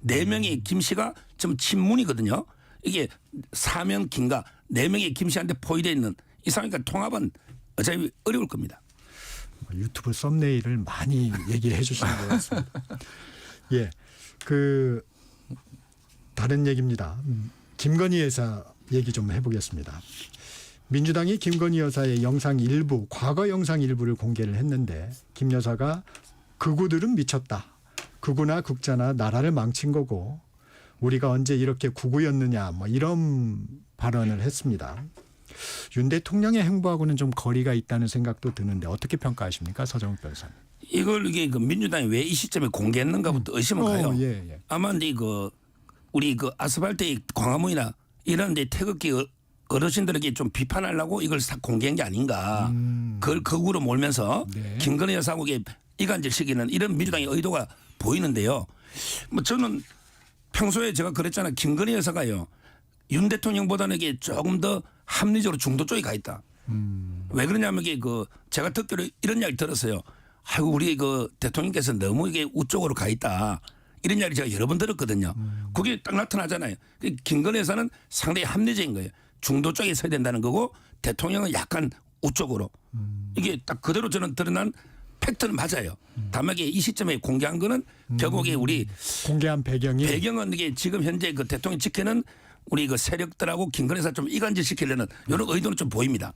4명의 김씨가 좀 친문이거든요. 이게 사면 김가 4명의 김씨한테 포위돼 있는 이 상황이니까 통합은 어차피 어려울 겁니다. 유튜브 썸네일을 많이 얘기해 주시는 것 같습니다. 예, 다른 얘기입니다. 김건희 여사 얘기 좀 해보겠습니다. 민주당이 김건희 여사의 과거 영상 일부를 공개를 했는데 김 여사가 극우들은 미쳤다. 극우나 극자나 나라를 망친 거고 우리가 언제 이렇게 극우였느냐 뭐 이런 발언을 했습니다. 윤 대통령의 행보하고는 좀 거리가 있다는 생각도 드는데 어떻게 평가하십니까, 서정욱 변호사님? 이게 민주당이 왜 이 시점에 공개했는가부터 의심을 가요. 예. 아마 근데 우리 아스팔트 광화문이나 이런 데 태극기 어르신들에게 좀 비판하려고 이걸 싹 공개한 게 아닌가. 그걸 극우로 몰면서 네. 김건희 여사하고 이간질 시키는 이런 민주당의 의도가 보이는데요. 뭐 저는 평소에 제가 그랬잖아요. 김건희 여사가요. 윤 대통령보다는 이게 조금 더 합리적으로 중도 쪽에 가 있다. 왜 그러냐면 이게 제가 듣기로 이런 이야기 들었어요. 아이고 우리 대통령께서 너무 이게 우쪽으로 가 있다. 이런 이야기 제가 여러 번 들었거든요. 그게 딱 나타나잖아요. 김건희 여사는 상당히 합리적인 거예요. 중도 쪽에 서야 된다는 거고 대통령은 약간 우쪽으로. 이게 딱 그대로 저는 드러난 팩트는 맞아요. 다만 이 시점에 공개한 거는 결국에 우리 공개한 배경은 이게 지금 현재 그 대통령 직계는 우리 그 세력들하고 김건희사 좀 이간질 시키려는 이런 의도는 좀 보입니다.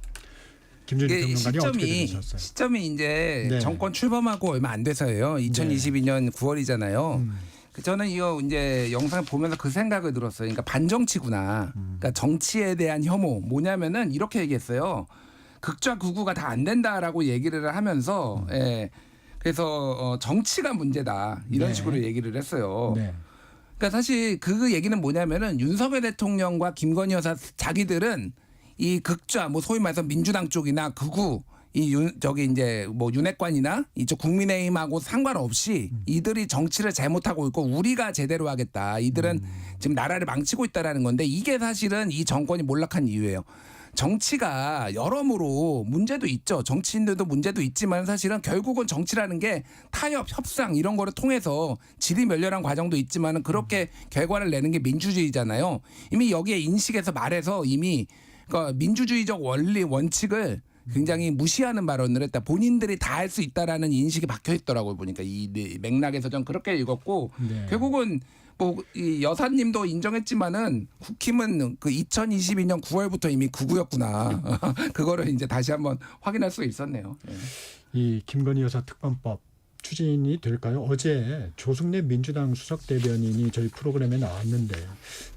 김준일 평론가님 어떻게 들으셨어요? 시점이 이제 네. 정권 출범하고 얼마 안 돼서예요. 2022년 9월이잖아요. 저는 이거 이제 영상 보면서 그 생각을 들었어요. 그러니까 반정치구나. 그러니까 정치에 대한 혐오 뭐냐면은 이렇게 얘기했어요. 극좌 극우가 다 안 된다라고 얘기를 하면서 예. 그래서 정치가 문제다 이런 네. 식으로 얘기를 했어요. 네. 그러니까 사실 그 얘기는 뭐냐면은 윤석열 대통령과 김건희 여사 자기들은 이 극좌 뭐 소위 말해서 민주당 쪽이나 극우 저기 이제 뭐 윤핵관이나 이쪽 국민의힘하고 상관없이 이들이 정치를 잘못하고 있고 우리가 제대로 하겠다. 이들은 지금 나라를 망치고 있다라는 건데 이게 사실은 이 정권이 몰락한 이유예요. 정치가 여러모로 문제도 있죠. 정치인들도 문제도 있지만 사실은 결국은 정치라는 게 타협, 협상 이런 거를 통해서 질이 멸렬한 과정도 있지만은 그렇게 결과를 내는 게 민주주의잖아요. 이미 여기에 인식에서 말해서 이미 그러니까 민주주의적 원리 원칙을 굉장히 무시하는 발언을 했다. 본인들이 다 할 수 있다라는 인식이 박혀 있더라고요. 보니까 이 맥락에서 전 그렇게 읽었고 네. 결국은 뭐 이 여사님도 인정했지만은 국힘은 그 2022년 9월부터 이미 극우였구나. 그거를 이제 다시 한번 확인할 수 있었네요. 네. 이 김건희 여사 특검법 추진이 될까요? 어제 조승래 민주당 수석 대변인이 저희 프로그램에 나왔는데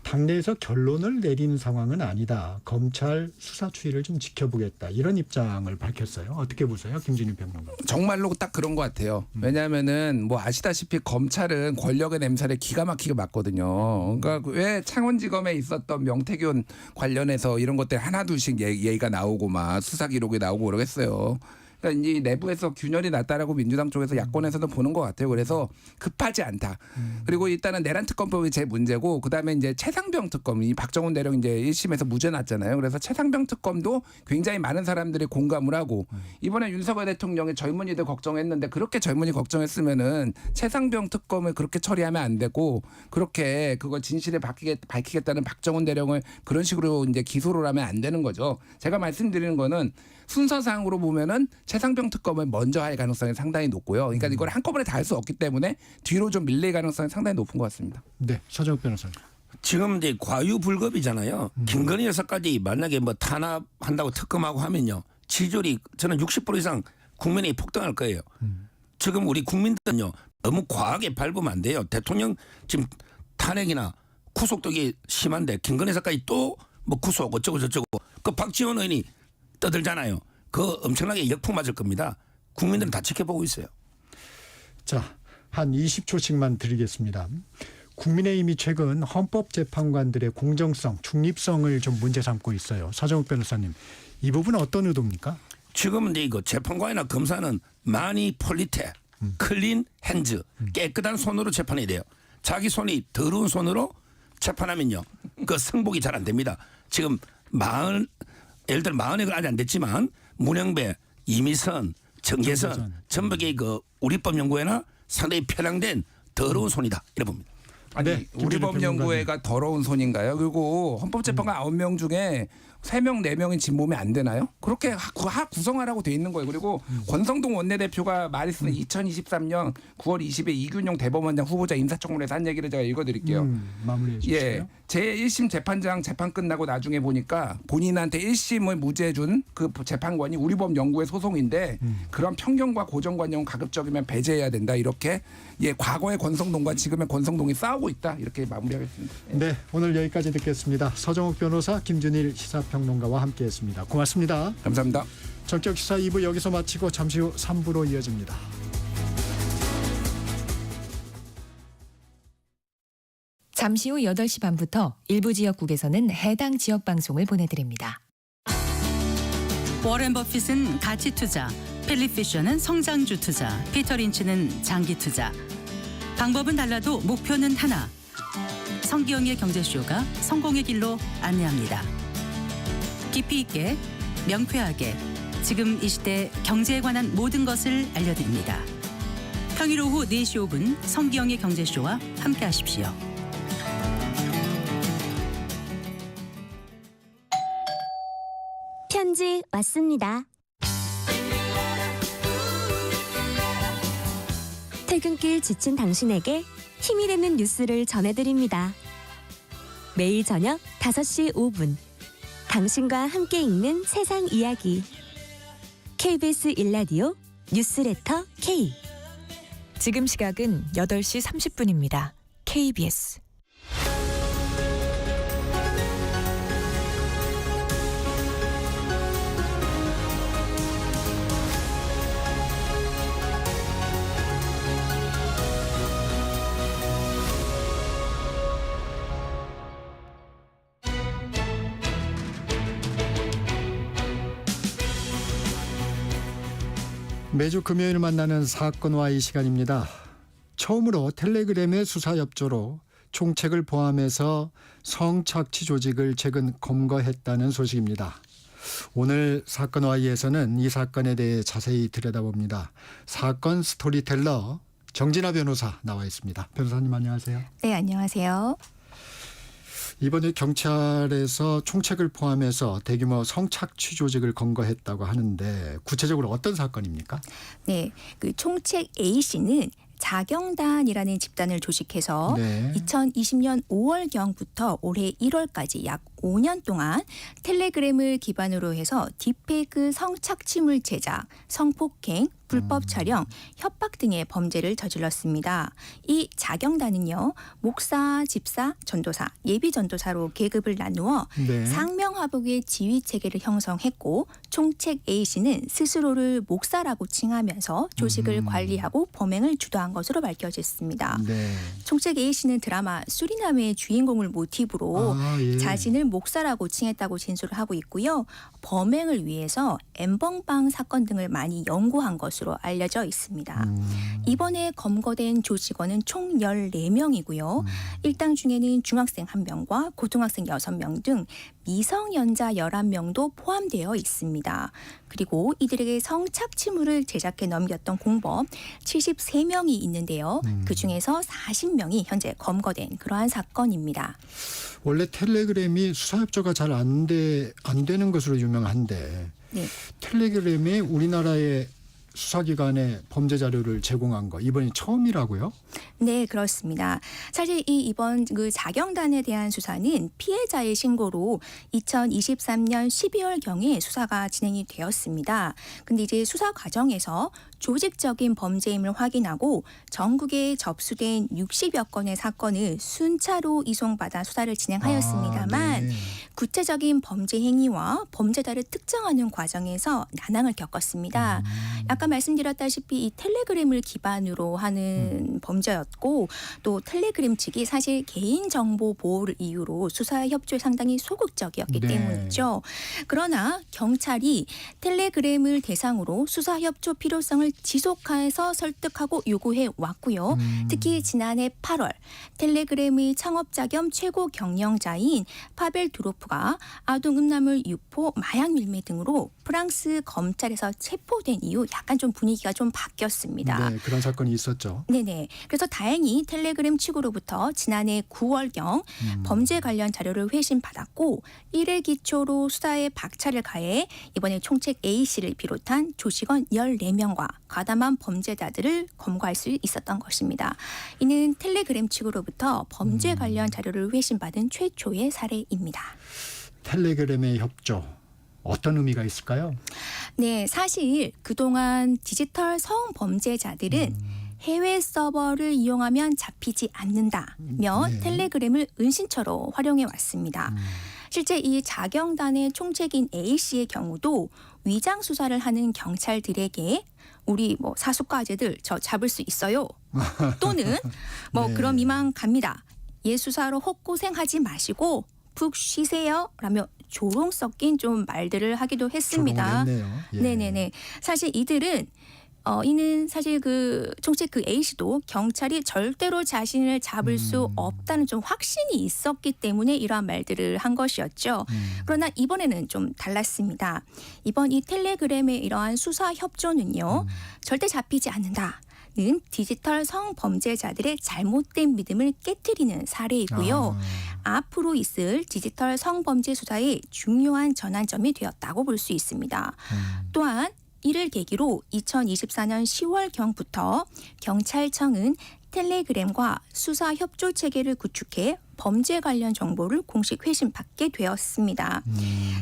당내에서 결론을 내린 상황은 아니다. 검찰 수사 추이를 좀 지켜보겠다. 이런 입장을 밝혔어요. 어떻게 보세요? 김진일 평론가. 정말로 딱 그런 것 같아요. 왜냐하면은 뭐 아시다시피 검찰은 권력의 냄새를 기가 막히게 맡거든요. 그러니까 왜 창원지검에 있었던 명태균 관련해서 이런 것들 하나둘씩 얘기가 나오고 막 수사 기록이 나오고 그러겠어요. 그러니까 이제 내부에서 균열이 났다라고 민주당 쪽에서 야권에서도 보는 것 같아요. 그래서 급하지 않다. 그리고 일단은 내란 특검법이 제일 문제고 그다음에 이제 최상병 특검 이 박정훈 대령 이제 1심에서 무죄 났잖아요. 그래서 최상병 특검도 굉장히 많은 사람들이 공감을 하고 이번에 윤석열 대통령이 젊은이들 걱정했는데 그렇게 젊은이 걱정했으면은 최상병 특검을 그렇게 처리하면 안 되고 그렇게 그걸 진실을 밝히겠다는 박정훈 대령을 그런 식으로 이제 기소를 하면 안 되는 거죠. 제가 말씀드리는 거는 순서상으로 보면은 최상병 특검을 먼저 할 가능성이 상당히 높고요. 그러니까 이걸 한꺼번에 다 할 수 없기 때문에 뒤로 좀 밀릴 가능성이 상당히 높은 것 같습니다. 네, 서정욱 변호사님. 지금 이제 과유불급이잖아요. 김건희 여사까지 만약에 뭐 탄압한다고 특검하고 하면요. 지지율이 저는 60% 이상 국민이 폭등할 거예요. 지금 우리 국민들은요. 너무 과하게 밟으면 안 돼요. 대통령 지금 탄핵이나 구속도 이게 심한데 김건희 여사까지 또 뭐 구속 어쩌고 저쩌고 그 박지원 의원이 떠들잖아요. 그 엄청나게 역풍 맞을 겁니다. 국민들은 다 지켜보고 있어요. 자, 한 20초씩만 드리겠습니다. 국민의힘이 최근 헌법재판관들의 공정성, 중립성을 좀 문제 삼고 있어요. 서정욱 변호사님, 이 부분은 어떤 의도입니까? 지금 이제 이거 재판관이나 검사는 많이 폴리테, 클린 핸즈, 깨끗한 손으로 재판해야 돼요. 자기 손이 더러운 손으로 재판하면요, 그 승복이 잘 안 됩니다. 지금 예를 들어 40가 아직 안 됐지만 문영배, 이미선, 정계선 전북의 그 우리법연구회나 상당히 편향된 더러운 손이다 이래 봅니다. 아니 네, 우리법연구회가 더러운 손인가요? 그리고 헌법재판관 9명 중에 3명, 4명이 진범이 안 되나요? 그렇게 구성하라고 돼 있는 거예요. 그리고 권성동 원내대표가 말했으면 2023년 9월 20일 이균용 대법원장 후보자 인사청문회에서 한 얘기를 제가 읽어드릴게요. 마무리해 주시죠. 예, 제1심 재판장 재판 끝나고 나중에 보니까 본인한테 1심을 무죄해 준 그 재판관이 우리법연구회 소송인데 그런 편견과 고정관념은 가급적이면 배제해야 된다. 이렇게 과거의 권성동과 지금의 권성동이 싸우고 있다. 이렇게 마무리하겠습니다. 네, 오늘 여기까지 듣겠습니다. 서정욱 변호사, 김준일 시사평론가와 함께했습니다. 고맙습니다. 감사합니다. 전격시사 2부 여기서 마치고 잠시 후 3부로 이어집니다. 잠시 후 8시 반부터 일부 지역국에서는 해당 지역 방송을 보내드립니다. 워렌 버핏은 가치 투자, 필립 피셔는 성장주 투자, 피터 린치는 장기 투자. 방법은 달라도 목표는 하나. 성기영의 경제쇼가 성공의 길로 안내합니다. 깊이 있게, 명쾌하게, 지금 이 시대 경제에 관한 모든 것을 알려드립니다. 평일 오후 4시 5분 성기영의 경제쇼와 함께하십시오. 편지 왔습니다. 퇴근길 지친 당신에게 힘이 되는 뉴스를 전해드립니다. 매일 저녁 5시 5분 당신과 함께 읽는 세상 이야기 KBS 1라디오 뉴스레터 K. 지금 시각은 8시 30분입니다. KBS. 매주 금요일 만나는 사건과 이 시간입니다. 처음으로 텔레그램의 수사 협조로 총책을 포함해서 성착취 조직을 최근 검거했다는 소식입니다. 오늘 사건과 이에서는 이 사건에 대해 자세히 들여다봅니다. 사건 스토리텔러 정진아 변호사 나와 있습니다. 변호사님 안녕하세요. 네, 안녕하세요. 이번에 경찰에서 총책을 포함해서 대규모 성착취 조직을 검거했다고 하는데 구체적으로 어떤 사건입니까? 네, 그 총책 A 씨는 자경단이라는 집단을 조직해서 네. 2020년 5월경부터 올해 1월까지 약 5년 동안 텔레그램을 기반으로 해서 딥페이크 성착취물 제작, 성폭행, 불법 촬영, 협박 등의 범죄를 저질렀습니다. 이 자경단은요, 목사, 집사, 전도사, 예비 전도사로 계급을 나누어 네. 상명하복의 지휘 체계를 형성했고 총책 A 씨는 스스로를 목사라고 칭하면서 조직을 관리하고 범행을 주도한 것으로 밝혀졌습니다. 네. 총책 A 씨는 드라마 수리남의 주인공을 모티브로 예. 자신을 목사라고 칭했다고 진술을 하고 있고요. 범행을 위해서 엠번방 사건 등을 많이 연구한 것으로 알려져 있습니다. 이번에 검거된 조직원은 총 14명이고요. 일당 중에는 중학생 1명과 고등학생 6명 등 미성년자 11명도 포함되어 있습니다. 그리고 이들에게 성착취물을 제작해 넘겼던 공범 73명이 있는데요. 그중에서 40명이 현재 검거된 그러한 사건입니다. 원래 텔레그램이 수사협조가 잘 안 되는 것으로 유명한데 네. 텔레그램이 우리나라의 수사기관에 범죄 자료를 제공한 거 이번이 처음이라고요? 네, 그렇습니다. 사실 이번 그 자경단에 대한 수사는 피해자의 신고로 2023년 12월경에 수사가 진행이 되었습니다. 근데 이제 수사 과정에서 조직적인 범죄임을 확인하고 전국에 접수된 60여 건의 사건을 순차로 이송받아 수사를 진행하였습니다만 네. 구체적인 범죄 행위와 범죄자를 특정하는 과정에서 난항을 겪었습니다. 아까 말씀드렸다시피 이 텔레그램을 기반으로 하는 범죄였고 또 텔레그램 측이 사실 개인정보 보호를 이유로 수사 협조에 상당히 소극적이었기 네. 때문이죠. 그러나 경찰이 텔레그램을 대상으로 수사 협조 필요성을 지속해서 설득하고 요구해 왔고요. 특히 지난해 8월 텔레그램의 창업자 겸 최고 경영자인 파벨 두로프가 아동 음란물 유포, 마약 밀매 등으로 프랑스 검찰에서 체포된 이후 약간 좀 분위기가 좀 바뀌었습니다. 네, 그런 사건이 있었죠. 네네. 그래서 다행히 텔레그램 측으로부터 지난해 9월경 범죄 관련 자료를 회신받았고 이를 기초로 수사에 박차를 가해 이번에 총책 A 씨를 비롯한 조직원 14명과 가담한 범죄자들을 검거할 수 있었던 것입니다. 이는 텔레그램 측으로부터 범죄 관련 자료를 회신받은 최초의 사례입니다. 텔레그램의 협조 어떤 의미가 있을까요? 네, 사실 그동안 디지털 성범죄자들은 해외 서버를 이용하면 잡히지 않는다며 네. 텔레그램을 은신처로 활용해 왔습니다. 실제 이 자경단의 총책인 A 씨의 경우도 위장 수사를 하는 경찰들에게 우리 뭐 사수과 아재들 저 잡을 수 있어요. 또는 뭐 네. 그럼 이만 갑니다. 예수사로 헛고생하지 마시고 푹 쉬세요. 라며 조롱 섞인 좀 말들을 하기도 했습니다. 조롱을 했네요. 예. 네네네. 사실 이들은 이는 사실 그 총책 그 A 씨도 경찰이 절대로 자신을 잡을 수 없다는 좀 확신이 있었기 때문에 이러한 말들을 한 것이었죠. 그러나 이번에는 좀 달랐습니다. 이번 이 텔레그램의 이러한 수사 협조는요. 절대 잡히지 않는다. 는 디지털 성범죄자들의 잘못된 믿음을 깨트리는 사례이고요. 앞으로 있을 디지털 성범죄 수사의 중요한 전환점이 되었다고 볼 수 있습니다. 또한 이를 계기로 2024년 10월경부터 경찰청은 텔레그램과 수사 협조 체계를 구축해 범죄 관련 정보를 공식 회신받게 되었습니다.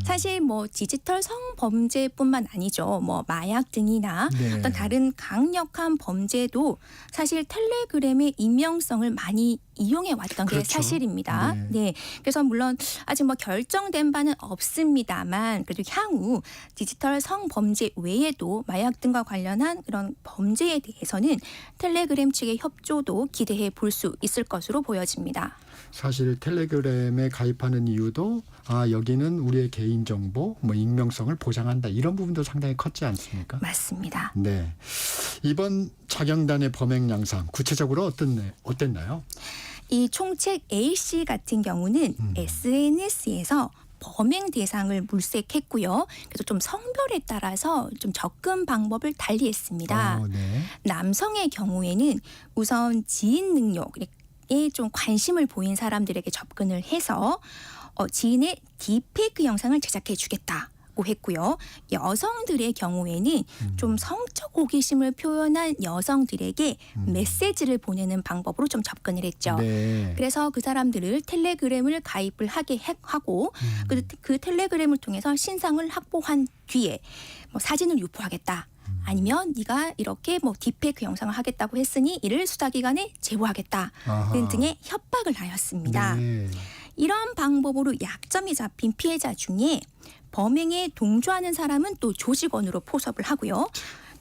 사실 뭐 디지털 성범죄뿐만 아니죠. 뭐 마약 등이나 네. 어떤 다른 강력한 범죄도 사실 텔레그램의 익명성을 많이 이용해 왔던 게 그렇죠. 사실입니다. 네. 네. 그래서 물론 아직 뭐 결정된 바는 없습니다만 그래도 향후 디지털 성범죄 외에도 마약 등과 관련한 그런 범죄에 대해서는 텔레그램 측의 협조도 기대해 볼 수 있을 것으로 보여집니다. 사실 텔레그램에 가입하는 이유도 여기는 우리의 개인정보, 뭐 익명성을 보장한다 이런 부분도 상당히 컸지 않습니까? 맞습니다. 네. 이번 자경단의 범행 양상 구체적으로 어땠나요? 이 총책 A씨 같은 경우는 SNS에서 범행 대상을 물색했고요. 그래서 좀 성별에 따라서 좀 접근 방법을 달리했습니다. 네. 남성의 경우에는 우선 지인 능력에 좀 관심을 보인 사람들에게 접근을 해서 지인의 딥페이크 영상을 제작해 주겠다고 했고요. 여성들의 경우에는 좀 성적 호기심을 표현한 여성들에게 메시지를 보내는 방법으로 좀 접근을 했죠. 네. 그래서 그 사람들을 텔레그램을 가입을 하게 하고 그 텔레그램을 통해서 신상을 확보한 뒤에 뭐 사진을 유포하겠다. 아니면 네가 이렇게 뭐 딥페이크 영상을 하겠다고 했으니 이를 수사기관에 제보하겠다 등등의 협박을 하였습니다. 네. 이런 방법으로 약점이 잡힌 피해자 중에 범행에 동조하는 사람은 또 조직원으로 포섭을 하고요.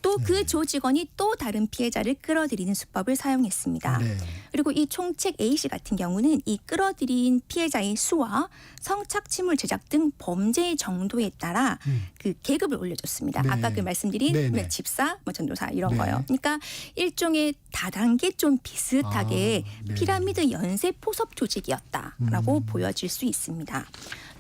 또 그 조직원이 또 다른 피해자를 끌어들이는 수법을 사용했습니다. 네. 그리고 이 총책 A씨 같은 경우는 이 끌어들인 피해자의 수와 성착취물 제작 등 범죄의 정도에 따라 그 계급을 올려줬습니다. 네. 아까 그 말씀드린 네네. 집사, 뭐 전도사 이런 네. 거요. 그러니까 일종의 다단계 좀 비슷하게 네. 피라미드 연쇄 포섭 조직이었다라고 보여질 수 있습니다.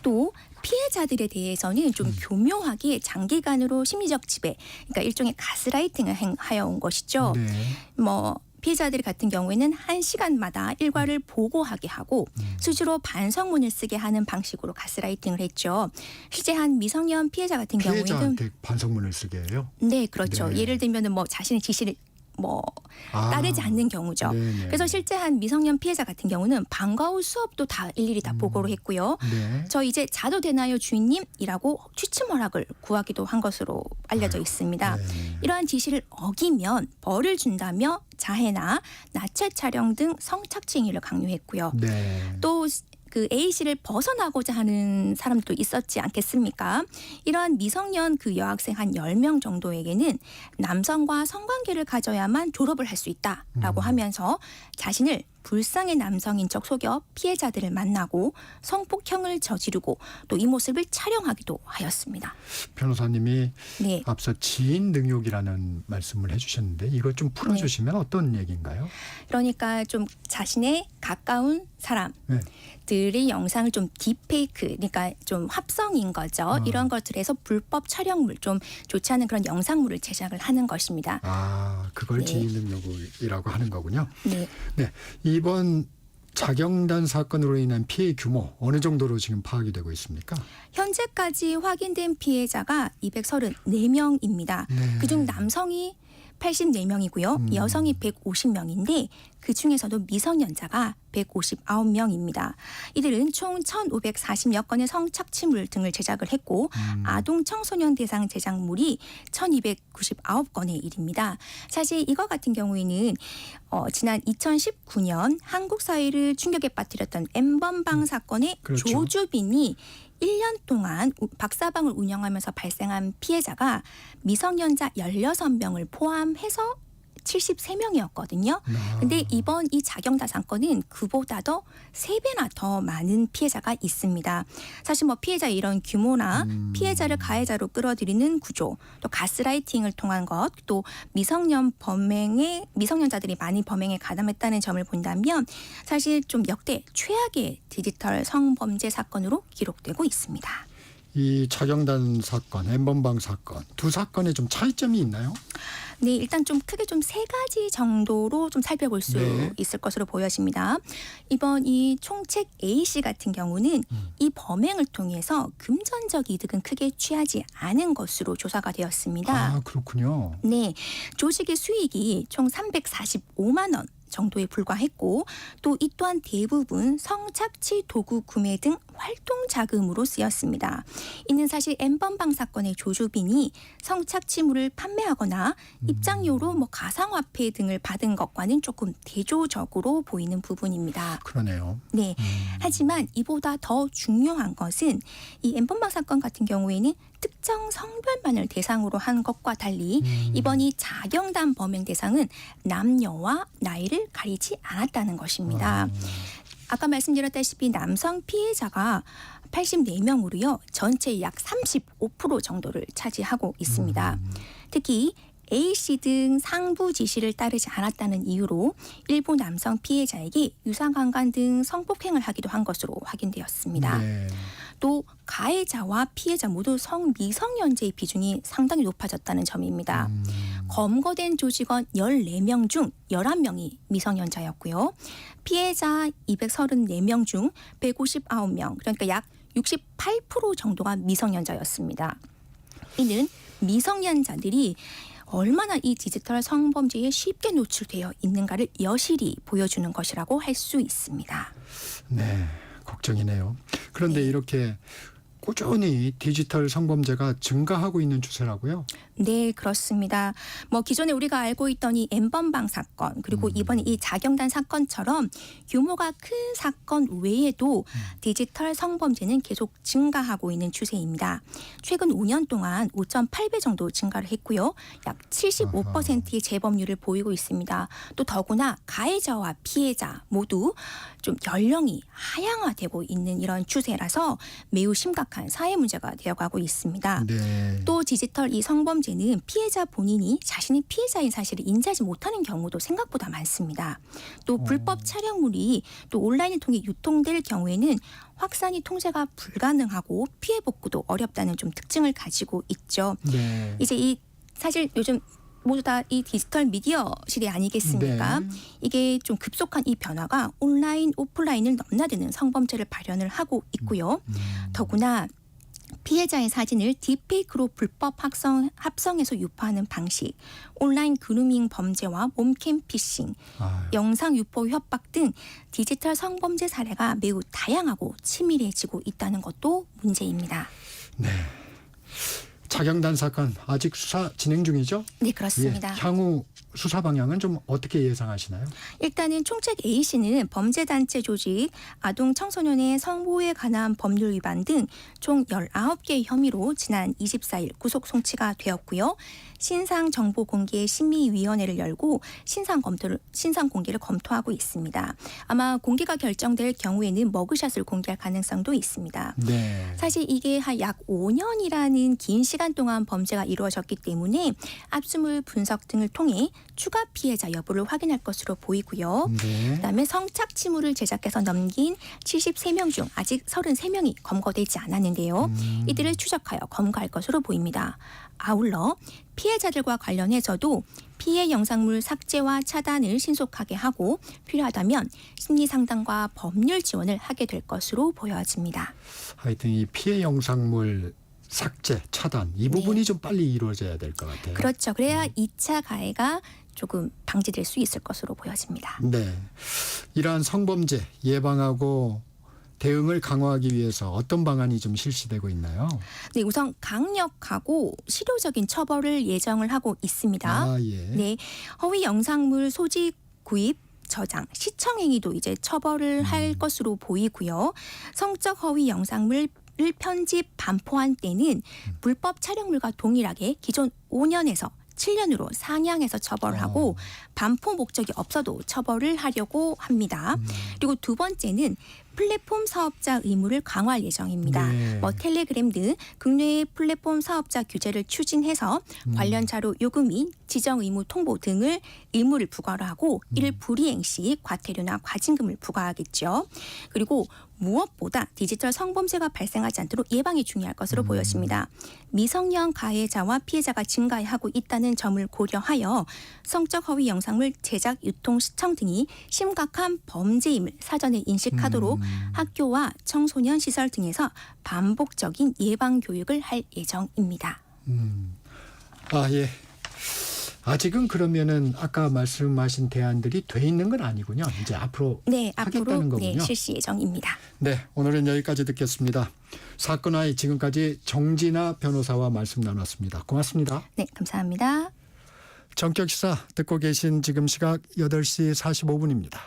또 피해자들에 대해서는 좀 교묘하게 장기간으로 심리적 지배, 그러니까 일종의 가스라이팅을 하여 온 것이죠. 네. 뭐 피해자들 같은 경우에는 1시간마다 일과를 보고하게 하고 수시로 반성문을 쓰게 하는 방식으로 가스라이팅을 했죠. 실제 한 미성년 피해자 같은 경우에는 피해자한테 반성문을 쓰게 해요? 네, 그렇죠. 네. 예를 들면은 뭐 자신의 지시를 뭐 따르지 않는 경우죠. 네네. 그래서 실제 한 미성년 피해자 같은 경우는 방과 후 수업도 다 일일이 다 보고를 했고요. 네. 저 이제 자도 되나요 주인님이라고 취침 허락을 구하기도 한 것으로 알려져 있습니다. 네. 이러한 지시를 어기면 벌을 준다며 자해나 나체 촬영 등 성착취 행위를 강요했고요. 네. 또 그 A씨를 벗어나고자 하는 사람도 있었지 않겠습니까? 이러한 미성년 그 여학생 한 10명 정도에게는 남성과 성관계를 가져야만 졸업을 할 수 있다라고 하면서 자신을 불쌍의 남성인 척 속여 피해자들을 만나고 성폭행을 저지르고 또 이 모습을 촬영하기도 하였습니다. 변호사님이 네. 앞서 지인 능욕이라는 말씀을 해주셨는데 이걸 좀 풀어주시면 어떤 얘기인가요? 그러니까 좀 자신의 가까운 사람들의 영상을 좀 딥페이크, 그러니까 좀 합성인 거죠. 이런 것들에서 불법 촬영물, 좀 좋지 않은 그런 영상물을 제작을 하는 것입니다. 그걸 네. 지인 능욕이라고 하는 거군요. 네. 네. 이번 자경단 사건으로 인한 피해 규모 어느 정도로 지금 파악이 되고 있습니까? 현재까지 확인된 피해자가 234명입니다. 네. 그중 남성이 84명이고요. 여성이 150명인데 그중에서도 미성년자가 159명입니다. 이들은 총 1,540여 건의 성착취물 등을 제작을 했고 아동 청소년 대상 제작물이 1,299건의 일입니다. 사실 이거 같은 경우에는 지난 2019년 한국 사회를 충격에 빠뜨렸던 N번방 사건의 그렇죠. 조주빈이 1년 동안 박사방을 운영하면서 발생한 피해자가 미성년자 16명을 포함해서 73명이었거든요. 근데 이번 이 자경단 사건은 그보다도 3배나 더 많은 피해자가 있습니다. 사실 뭐 피해자의 이런 규모나 피해자를 가해자로 끌어들이는 구조, 또 가스라이팅을 통한 것, 또 미성년자들이 많이 범행에 가담했다는 점을 본다면 사실 좀 역대 최악의 디지털 성범죄 사건으로 기록되고 있습니다. 이 자경단 사건, N번방 사건 두 사건에 좀 차이점이 있나요? 네, 일단 좀 크게 좀 세 가지 정도로 좀 살펴볼 수 네. 있을 것으로 보여집니다. 이번 이 총책 A씨 같은 경우는 이 범행을 통해서 금전적 이득은 크게 취하지 않은 것으로 조사가 되었습니다. 아, 그렇군요. 네, 조직의 수익이 총 345만 원 정도에 불과했고 또 이 또한 대부분 성착취 도구 구매 등 활동 자금으로 쓰였습니다. 이는 사실 N번방 사건의 조주빈이 성착취물을 판매하거나 입장료로 뭐 가상화폐 등을 받은 것과는 조금 대조적으로 보이는 부분입니다. 그러네요. 네. 하지만 이보다 더 중요한 것은 이 N번방 사건 같은 경우에는 특정 성별만을 대상으로 한 것과 달리 이번 이 자경단 범행 대상은 남녀와 나이를 가리지 않았다는 것입니다. 아까 말씀드렸다시피 남성 피해자가 84명으로요. 전체의 약 35% 정도를 차지하고 있습니다. 특히 A씨 등 상부 지시를 따르지 않았다는 이유로 일부 남성 피해자에게 유사강간 등 성폭행을 하기도 한 것으로 확인되었습니다. 네. 또 가해자와 피해자 모두 성미성년자의 비중이 상당히 높아졌다는 점입니다. 검거된 조직원 14명 중 11명이 미성년자였고요. 피해자 234명 중 159명, 그러니까 약 68% 정도가 미성년자였습니다. 이는 미성년자들이 얼마나 이 디지털 성범죄에 쉽게 노출되어 있는가를 여실히 보여주는 것이라고 할 수 있습니다. 네, 걱정이네요. 그런데 이렇게 꾸준히 디지털 성범죄가 증가하고 있는 추세라고요? 네, 그렇습니다. 뭐 기존에 우리가 알고 있던 이 N번방 사건 그리고 이번에 이 자경단 사건처럼 규모가 큰 사건 외에도 디지털 성범죄는 계속 증가하고 있는 추세입니다. 최근 5년 동안 5.8배 정도 증가를 했고요. 약 75%의 재범률을 보이고 있습니다. 또 더구나 가해자와 피해자 모두 좀 연령이 하향화되고 있는 이런 추세라서 매우 심각한 사회 문제가 되어가고 있습니다. 네. 또 디지털 이 성범죄는 피해자 본인이 자신이 피해자인 사실을 인지하지 못하는 경우도 생각보다 많습니다. 또 불법 촬영물이 또 온라인을 통해 유통될 경우에는 확산이 통제가 불가능하고 피해 복구도 어렵다는 좀 특징을 가지고 있죠. 네. 이제 이 사실 요즘 모두 다 이 디지털 미디어 시대 아니겠습니까? 네. 이게 좀 급속한 이 변화가 온라인, 오프라인을 넘나드는 성범죄를 발현을 하고 있고요. 더구나 피해자의 사진을 딥페이크로 불법 합성해서 유포하는 방식, 온라인 그루밍 범죄와 몸캠 피싱, 영상 유포 협박 등 디지털 성범죄 사례가 매우 다양하고 치밀해지고 있다는 것도 문제입니다. 네. 자경단 사건 아직 수사 진행 중이죠? 네, 그렇습니다. 예, 향후 수사 방향은 좀 어떻게 예상하시나요? 일단은 총책 A씨는 범죄단체 조직, 아동 청소년의 성보호에 관한 법률 위반 등 총 19개의 혐의로 지난 24일 구속 송치가 되었고요. 신상정보공개심의위원회를 열고 신상 공개를 검토하고 있습니다. 아마 공개가 결정될 경우에는 머그샷을 공개할 가능성도 있습니다. 네. 사실 이게 약 5년이라는 긴 시간 동안 범죄가 이루어졌기 때문에 압수물 분석 등을 통해 추가 피해자 여부를 확인할 것으로 보이고요. 네. 그다음에 성착취물을 제작해서 넘긴 73명 중 아직 33명이 검거되지 않았는데요. 이들을 추적하여 검거할 것으로 보입니다. 아울러 피해자들과 관련해서도 피해 영상물 삭제와 차단을 신속하게 하고 필요하다면 심리 상담과 법률 지원을 하게 될 것으로 보여집니다. 하여튼 이 피해 영상물 삭제, 차단 이 부분이 좀 빨리 이루어져야 될 것 같아요. 그렇죠. 그래야 2차 가해가 조금 방지될 수 있을 것으로 보여집니다. 네. 이러한 성범죄 예방하고 대응을 강화하기 위해서 어떤 방안이 좀 실시되고 있나요? 네, 우선 강력하고 실효적인 처벌을 예정을 하고 있습니다. 아, 예. 네, 허위 영상물 소지, 구입, 저장, 시청 행위도 이제 처벌을 할 것으로 보이고요. 성적 허위 영상물 을 편집, 반포한 때는 불법 촬영물과 동일하게 기존 5년에서 7년으로 상향해서 처벌을 하고 반포 목적이 없어도 처벌을 하려고 합니다. 그리고 두 번째는 플랫폼 사업자 의무를 강화할 예정입니다. 네. 텔레그램 등 국내의 플랫폼 사업자 규제를 추진해서 관련 자료 요구 및 지정 의무 통보 등을 의무를 부과를 하고 이를 불이행 시 과태료나 과징금을 부과하겠죠. 그리고 무엇보다 디지털 성범죄가 발생하지 않도록 예방이 중요할 것으로 보여집니다. 미성년 가해자와 피해자가 증가하고 있다는 점을 고려하여 성적 허위 영상물 제작, 유통, 시청 등이 심각한 범죄임을 사전에 인식하도록 학교와 청소년 시설 등에서 반복적인 예방 교육을 할 예정입니다. 예. 아직은 그러면은 아까 말씀하신 대안들이 돼 있는 건 아니군요. 이제 앞으로 네, 하겠다는 앞으로 거군요. 실시 예정입니다. 네, 오늘은 여기까지 듣겠습니다. 사건 아이 지금까지 정진아 변호사와 말씀 나눴습니다. 고맙습니다. 네, 감사합니다. 전격시사 듣고 계신 지금 시각 8시 45분입니다.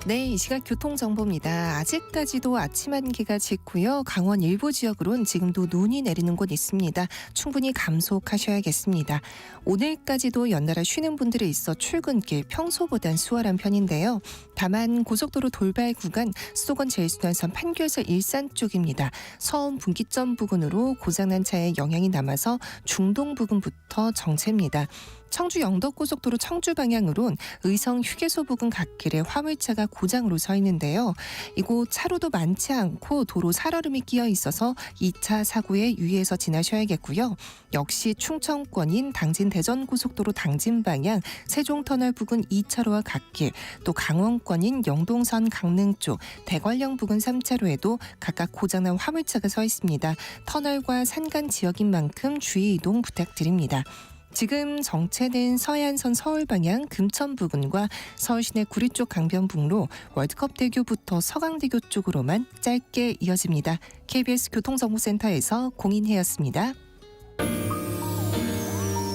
네, 이 시각 교통정보입니다. 아직까지도 아침 한기가 짙고요. 강원 일부 지역으론 지금도 눈이 내리는 곳 있습니다. 충분히 감속하셔야겠습니다. 오늘까지도 연달아 쉬는 분들이 있어 출근길 평소보단 수월한 편인데요. 다만 고속도로 돌발 구간 수도권 제일순환선 판교에서 일산 쪽입니다. 서운 분기점 부근으로 고장난 차에 영향이 남아서 중동 부근부터 정체입니다. 청주 영덕고속도로 청주 방향으론 의성 휴게소 부근 갓길에 화물차가 고장으로 서 있는데요. 이곳 차로도 많지 않고 도로 살얼음이 끼어 있어서 2차 사고에 유의해서 지나셔야겠고요. 역시 충청권인 당진 대전고속도로 당진 방향 세종터널 부근 2차로와 갓길, 또 강원권인 영동선 강릉 쪽 대관령 부근 3차로에도 각각 고장난 화물차가 서 있습니다. 터널과 산간 지역인 만큼 주의 이동 부탁드립니다. 지금 정체된 서해안선 서울 방향 금천 부근과 서울 시내 구리 쪽 강변북로 월드컵대교부터 서강대교 쪽으로만 짧게 이어집니다. KBS 교통정보센터에서 공인혜였습니다.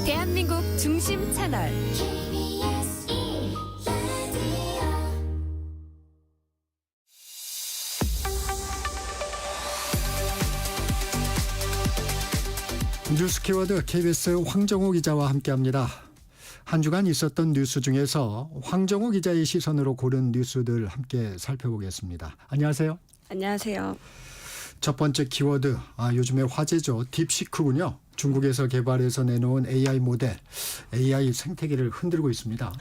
대한민국 중심 채널 뉴스 키워드 KBS 황정호 기자와 함께합니다. 한 주간 있었던 뉴스 중에서 황정호 기자의 시선으로 고른 뉴스들 함께 살펴보겠습니다. 안녕하세요. 안녕하세요. 첫 번째 키워드, 요즘에 화제죠. 딥시크군요. 중국에서 개발해서 내놓은 AI 모델, AI 생태계를 흔들고 있습니다.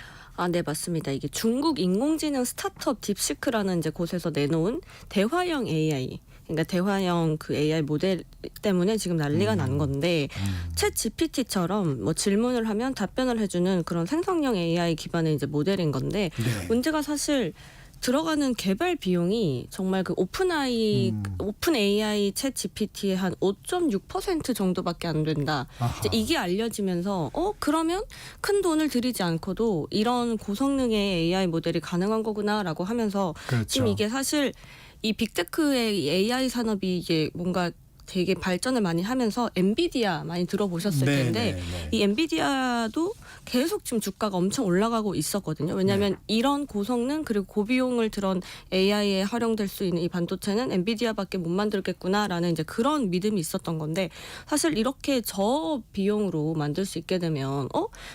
네, 맞습니다. 이게 중국 인공지능 스타트업 딥시크라는 이제 곳에서 내놓은 대화형 AI. 그러니까 대화형 그 AI 모델 때문에 지금 난리가 난 건데 챗 GPT처럼 뭐 질문을 하면 답변을 해주는 그런 생성형 AI 기반의 이제 모델인 건데 네. 문제가 사실 들어가는 개발 비용이 정말 그 오픈 AI 챗 GPT의 한 5.6% 정도밖에 안 된다. 이제 이게 알려지면서 그러면 큰 돈을 들이지 않고도 이런 고성능의 AI 모델이 가능한 거구나라고 하면서 그렇죠. 지금 이게 사실 이 빅테크의 AI 산업이 이게 뭔가 되게 발전을 많이 하면서 엔비디아 많이 들어보셨을 텐데 이 엔비디아도 계속 지금 주가가 엄청 올라가고 있었거든요. 왜냐하면 이런 고성능 그리고 고비용을 들은 AI에 활용될 수 있는 이 반도체는 엔비디아밖에 못 만들겠구나라는 이제 그런 믿음이 있었던 건데 사실 이렇게 저비용으로 만들 수 있게 되면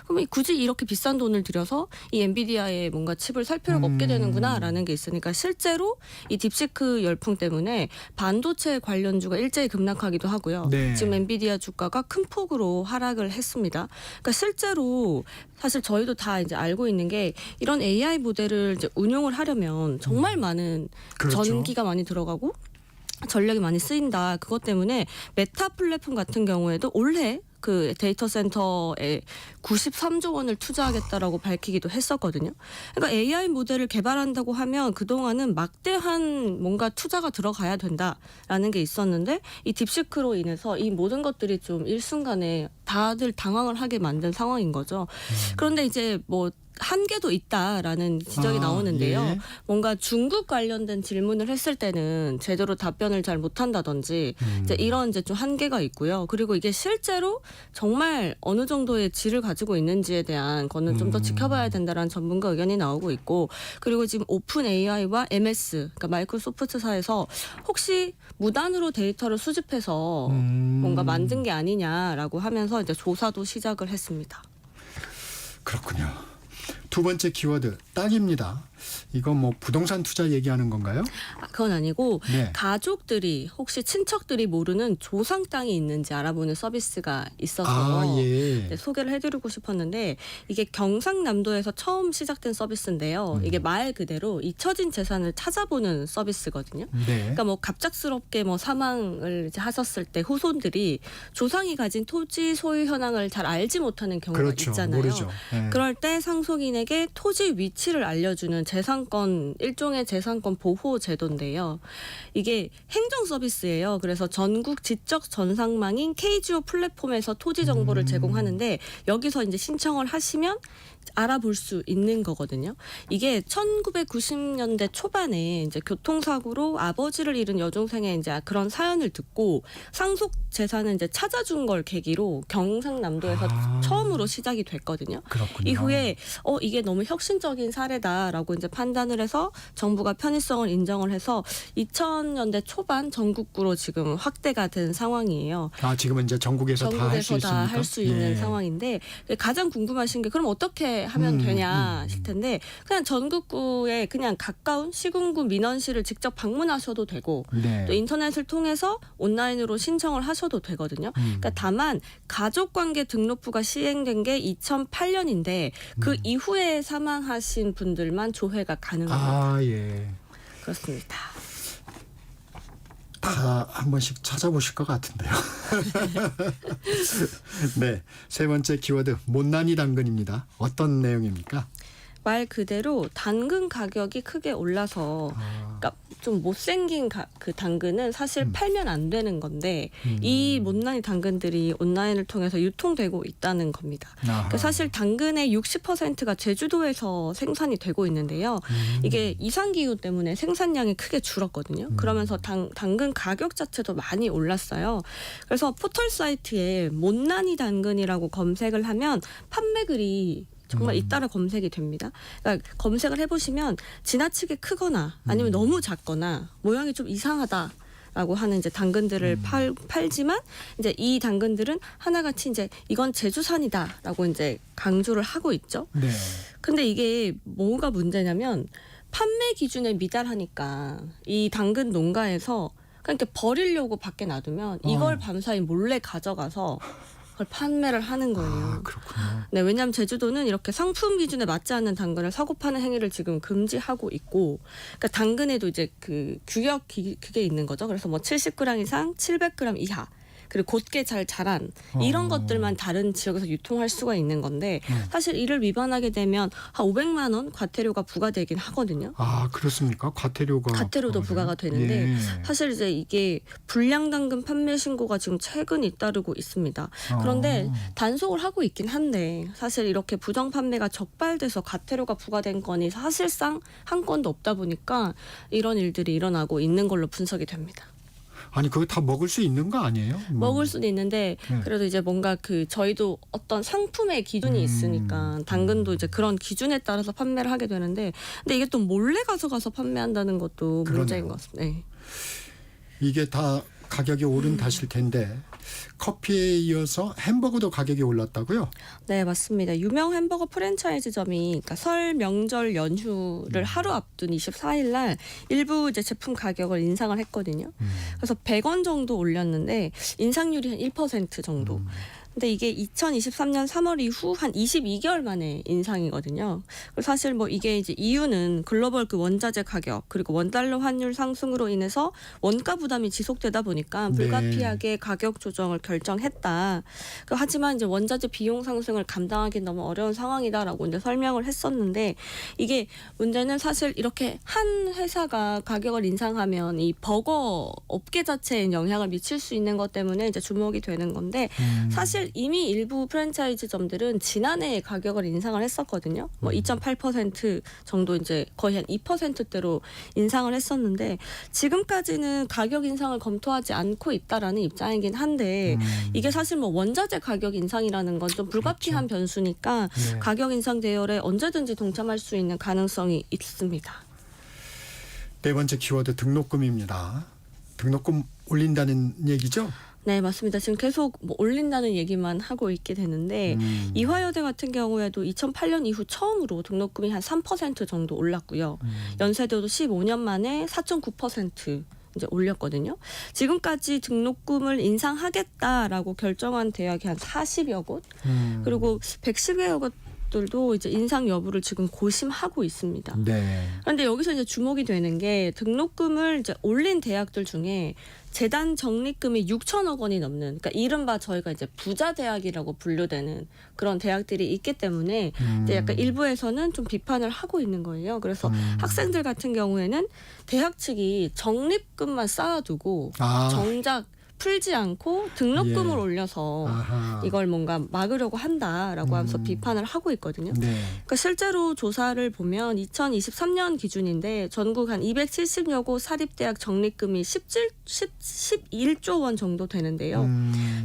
그럼 굳이 이렇게 비싼 돈을 들여서 이 엔비디아에 뭔가 칩을 살 필요가 없게 되는구나라는 게 있으니까 실제로 이 딥시크 열풍 때문에 반도체 관련주가 일제히 급락하기도 하고요. 네. 지금 엔비디아 주가가 큰 폭으로 하락을 했습니다. 그러니까 실제로 사실 저희도 다 이제 알고 있는 게 이런 AI 모델을 이제 운용을 하려면 정말 많은 그렇죠. 전기가 많이 들어가고 전력이 많이 쓰인다. 그것 때문에 메타 플랫폼 같은 경우에도 올해 그 데이터 센터에 93조 원을 투자하겠다라고 밝히기도 했었거든요. 그러니까 AI 모델을 개발한다고 하면 그동안은 막대한 뭔가 투자가 들어가야 된다라는 게 있었는데 이 딥시크로 인해서 이 모든 것들이 좀 일순간에 다들 당황을 하게 만든 상황인 거죠. 그런데 이제 뭐 한계도 있다라는 지적이 나오는데요. 예. 뭔가 중국 관련된 질문을 했을 때는 제대로 답변을 잘 못한다든지 이제 이런 이제 좀 한계가 있고요. 그리고 이게 실제로 정말 어느 정도의 질을 가지고 있는지에 대한 거는 좀 더 지켜봐야 된다라는 전문가 의견이 나오고 있고 그리고 지금 오픈 AI와 MS, 그러니까 마이크로소프트사에서 혹시 무단으로 데이터를 수집해서 뭔가 만든 게 아니냐라고 하면서 이제 조사도 시작을 했습니다. 그렇군요. 두 번째 키워드, 땅입니다. 이거 뭐 부동산 투자 얘기하는 건가요? 그건 아니고 네. 가족들이 혹시 친척들이 모르는 조상 땅이 있는지 알아보는 서비스가 있어서 아, 예. 네, 소개를 해드리고 싶었는데 이게 경상남도에서 처음 시작된 서비스인데요. 이게 말 그대로 잊혀진 재산을 찾아보는 서비스거든요. 네. 그러니까 뭐 갑작스럽게 뭐 사망을 이제 하셨을 때 후손들이 조상이 가진 토지 소유 현황을 잘 알지 못하는 경우가 그렇죠. 있잖아요. 모르죠. 네. 그럴 때 상속인에게 토지 위치를 알려주는 재산권 일종의 재산권 보호 제도인데요. 이게 행정 서비스예요. 그래서 전국 지적 전산망인 KGO 플랫폼에서 토지 정보를 제공하는데 여기서 이제 신청을 하시면 알아볼 수 있는 거거든요. 이게 1990년대 초반에 이제 교통사고로 아버지를 잃은 여중생의 이제 그런 사연을 듣고 상속 재산을 이제 찾아준 걸 계기로 경상남도에서 처음으로 시작이 됐거든요. 그렇군요. 이후에 이게 너무 혁신적인 사례다라고 이제 판단을 해서 정부가 편의성을 인정을 해서 2000년대 초반 전국구로 지금 확대가 된 상황이에요. 아, 지금은 이제 전국에서 다 할 수 있습니까? 할 수 있는 예. 상황인데 가장 궁금하신 게 그럼 어떻게 하면 되냐 하실 텐데 그냥 전국구에 그냥 가까운 시군구 민원실을 직접 방문하셔도 되고 네. 또 인터넷을 통해서 온라인으로 신청을 하셔도 되거든요. 그러니까 다만 가족관계 등록부가 시행된 게 2008년인데 그 이후에 사망하신 분들만 조회가 가능합니다. 아, 예. 그렇습니다. 다 한 번씩 찾아보실 것 같은데요. 네, 세 번째 키워드 못난이 당근입니다. 어떤 내용입니까? 말 그대로 당근 가격이 크게 올라서 그러니까 좀 못생긴 그 당근은 사실 팔면 안 되는 건데 이 못난이 당근들이 온라인을 통해서 유통되고 있다는 겁니다. 그러니까 사실 당근의 60%가 제주도에서 생산이 되고 있는데요. 이게 이상기후 때문에 생산량이 크게 줄었거든요. 그러면서 당근 가격 자체도 많이 올랐어요. 그래서 포털 사이트에 못난이 당근이라고 검색을 하면 판매글이 정말 잇따라 검색이 됩니다. 그러니까 검색을 해보시면 지나치게 크거나 아니면 너무 작거나 모양이 좀 이상하다라고 하는 이제 당근들을 팔지만 이제 이 당근들은 하나같이 이제 이건 제주산이다라고 이제 강조를 하고 있죠. 네. 근데 이게 뭐가 문제냐면 판매 기준에 미달하니까 이 당근 농가에서 그냥 이렇게 버리려고 밖에 놔두면 이걸 밤사이 몰래 가져가서 그걸 판매를 하는 거예요. 아, 그렇군요. 네, 왜냐하면 제주도는 이렇게 상품 기준에 맞지 않는 당근을 사고 파는 행위를 지금 금지하고 있고, 그러니까 당근에도 이제 그 규격 그게 있는 거죠. 그래서 뭐 70g 이상, 700g 이하. 그리고 곧게 잘 자란 이런 것들만 다른 지역에서 유통할 수가 있는 건데 사실 이를 위반하게 되면 한 500만 원 과태료가 부과되긴 하거든요. 아, 그렇습니까? 과태료도 부과가 되는데 예. 사실 이제 이게 불량 당근 판매 신고가 지금 최근 잇따르고 있습니다. 그런데 단속을 하고 있긴 한데 사실 이렇게 부정 판매가 적발돼서 과태료가 부과된 건이 사실상 한 건도 없다 보니까 이런 일들이 일어나고 있는 걸로 분석이 됩니다. 아니, 그거 다 먹을 수 있는 거 아니에요? 먹을 수도 있는데 그래도 이제 뭔가 그 저희도 어떤 상품의 기준이 있으니까 당근도 이제 그런 기준에 따라서 판매를 하게 되는데 근데 이게 또 몰래 가져가서 판매한다는 것도 그러네요. 문제인 것 같습니다. 네. 이게 다 가격이 오른 탓일 텐데 커피에 이어서 햄버거도 가격이 올랐다고요? 네, 맞습니다. 유명 햄버거 프랜차이즈점이 그러니까 설 명절 연휴를 하루 앞둔 24일 날 일부 이제 제품 가격을 인상을 했거든요. 그래서 100원 정도 올렸는데 인상률이 한 1% 정도. 근데 이게 2023년 3월 이후 한 22개월 만에 인상이거든요. 그리고 사실 뭐 이게 이제 이유는 글로벌 그 원자재 가격 그리고 원달러 환율 상승으로 인해서 원가 부담이 지속되다 보니까 불가피하게 가격 조정을 결정했다. 하지만 이제 원자재 비용 상승을 감당하기 너무 어려운 상황이다라고 이제 설명을 했었는데 이게 문제는 사실 이렇게 한 회사가 가격을 인상하면 이 버거 업계 자체에 영향을 미칠 수 있는 것 때문에 이제 주목이 되는 건데 사실 이미 일부 프랜차이즈점들은 지난해에 가격을 인상을 했었거든요. 뭐 2.8% 정도 이제 거의 한 2%대로 인상을 했었는데 지금까지는 가격 인상을 검토하지 않고 있다라는 입장이긴 한데 이게 사실 뭐 원자재 가격 인상이라는 건 좀 불가피한 변수니까 가격 인상 대열에 언제든지 동참할 수 있는 가능성이 있습니다. 네 번째 키워드 등록금입니다. 등록금 올린다는 얘기죠? 네, 맞습니다. 지금 계속 뭐 올린다는 얘기만 하고 있게 되는데 이화여대 같은 경우에도 2008년 이후 처음으로 등록금이 한 3% 정도 올랐고요. 연세대도 15년 만에 4.9% 이제 올렸거든요. 지금까지 등록금을 인상하겠다라고 결정한 대학이 한 40여 곳, 그리고 110여 곳들도 이제 인상 여부를 지금 고심하고 있습니다. 네. 그런데 여기서 이제 주목이 되는 게 등록금을 이제 올린 대학들 중에 재단 적립금이 6천억 원이 넘는, 그러니까 이른바 저희가 이제 부자 대학이라고 분류되는 그런 대학들이 있기 때문에 이제 약간 일부에서는 좀 비판을 하고 있는 거예요. 그래서 학생들 같은 경우에는 대학 측이 적립금만 쌓아두고 정작 풀지 않고 등록금을 올려서 이걸 뭔가 막으려고 한다라고 하면서 비판을 하고 있거든요. 네. 그러니까 실제로 조사를 보면 2023년 기준인데 전국 한 270여 곳 사립대학 적립금이 11조 원 정도 되는데요.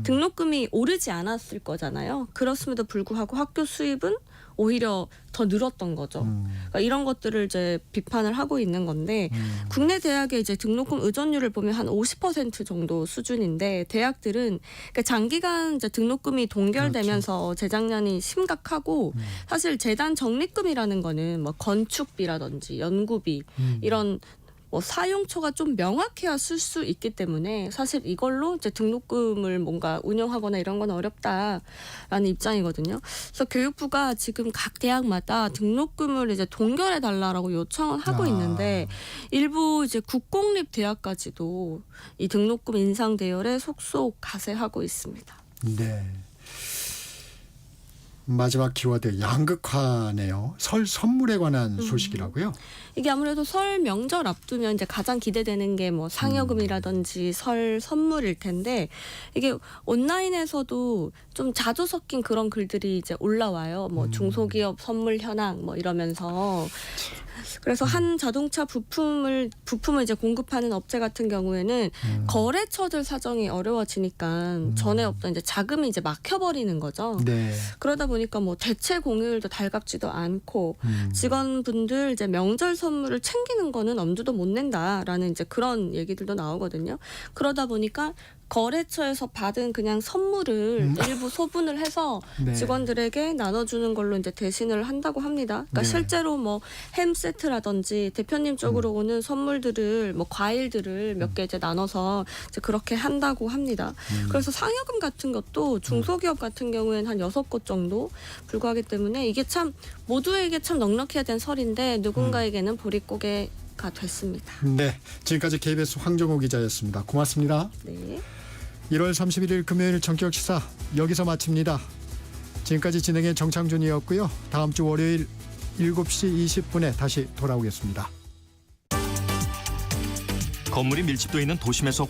등록금이 오르지 않았을 거잖아요. 그렇음에도 불구하고 학교 수입은 오히려 더 늘었던 거죠. 그러니까 이런 것들을 이제 비판을 하고 있는 건데 국내 대학의 이제 등록금 의존율을 보면 한 50% 정도 수준인데 대학들은 그러니까 장기간 이제 등록금이 동결되면서 재정난이 심각하고 사실 재단 적립금이라는 거는 뭐 건축비라든지 연구비 이런 뭐 사용처가 좀 명확해야 쓸 수 있기 때문에 사실 이걸로 이제 등록금을 뭔가 운영하거나 이런 건 어렵다라는 입장이거든요. 그래서 교육부가 지금 각 대학마다 등록금을 이제 동결해 달라라고 요청을 하고 있는데 일부 이제 국공립 대학까지도 이 등록금 인상 대열에 속속 가세하고 있습니다. 네. 마지막 키워드 양극화네요. 설 선물에 관한 소식이라고요? 이게 아무래도 설 명절 앞두면 이제 가장 기대되는 게 뭐 상여금이라든지 설 선물일 텐데 이게 온라인에서도 좀 자주 섞인 그런 글들이 이제 올라와요. 뭐 중소기업 선물 현황 뭐 이러면서. 그래서 한 자동차 부품을 이제 공급하는 업체 같은 경우에는 거래처들 사정이 어려워지니까 전에 없던 이제 자금이 이제 막혀버리는 거죠. 네. 그러다 보니까 뭐 대체 공휴일도 달갑지도 않고 직원분들 이제 명절 선물을 챙기는 거는 엄두도 못 낸다라는 이제 그런 얘기들도 나오거든요. 그러다 보니까 거래처에서 받은 그냥 선물을 일부 소분을 해서 네. 직원들에게 나눠주는 걸로 이제 대신을 한다고 합니다. 그러니까 네. 실제로 뭐 햄 세트라든지 대표님 쪽으로 오는 선물들을 뭐 과일들을 몇 개 이제 나눠서 이제 그렇게 한다고 합니다. 그래서 상여금 같은 것도 중소기업 같은 경우에는 한 6곳 정도 불과하기 때문에 이게 참 모두에게 참 넉넉해야 된 설인데 누군가에게는 보릿고개가 됐습니다. 네. 지금까지 KBS 황정호 기자였습니다. 고맙습니다. 네. 1월 31일 금요일 전격시사 여기서 마칩니다. 지금까지 진행의 정창준이었고요. 다음 주 월요일 7시 20분에 다시 돌아오겠습니다. 건물이 밀집돼 있는 도심에서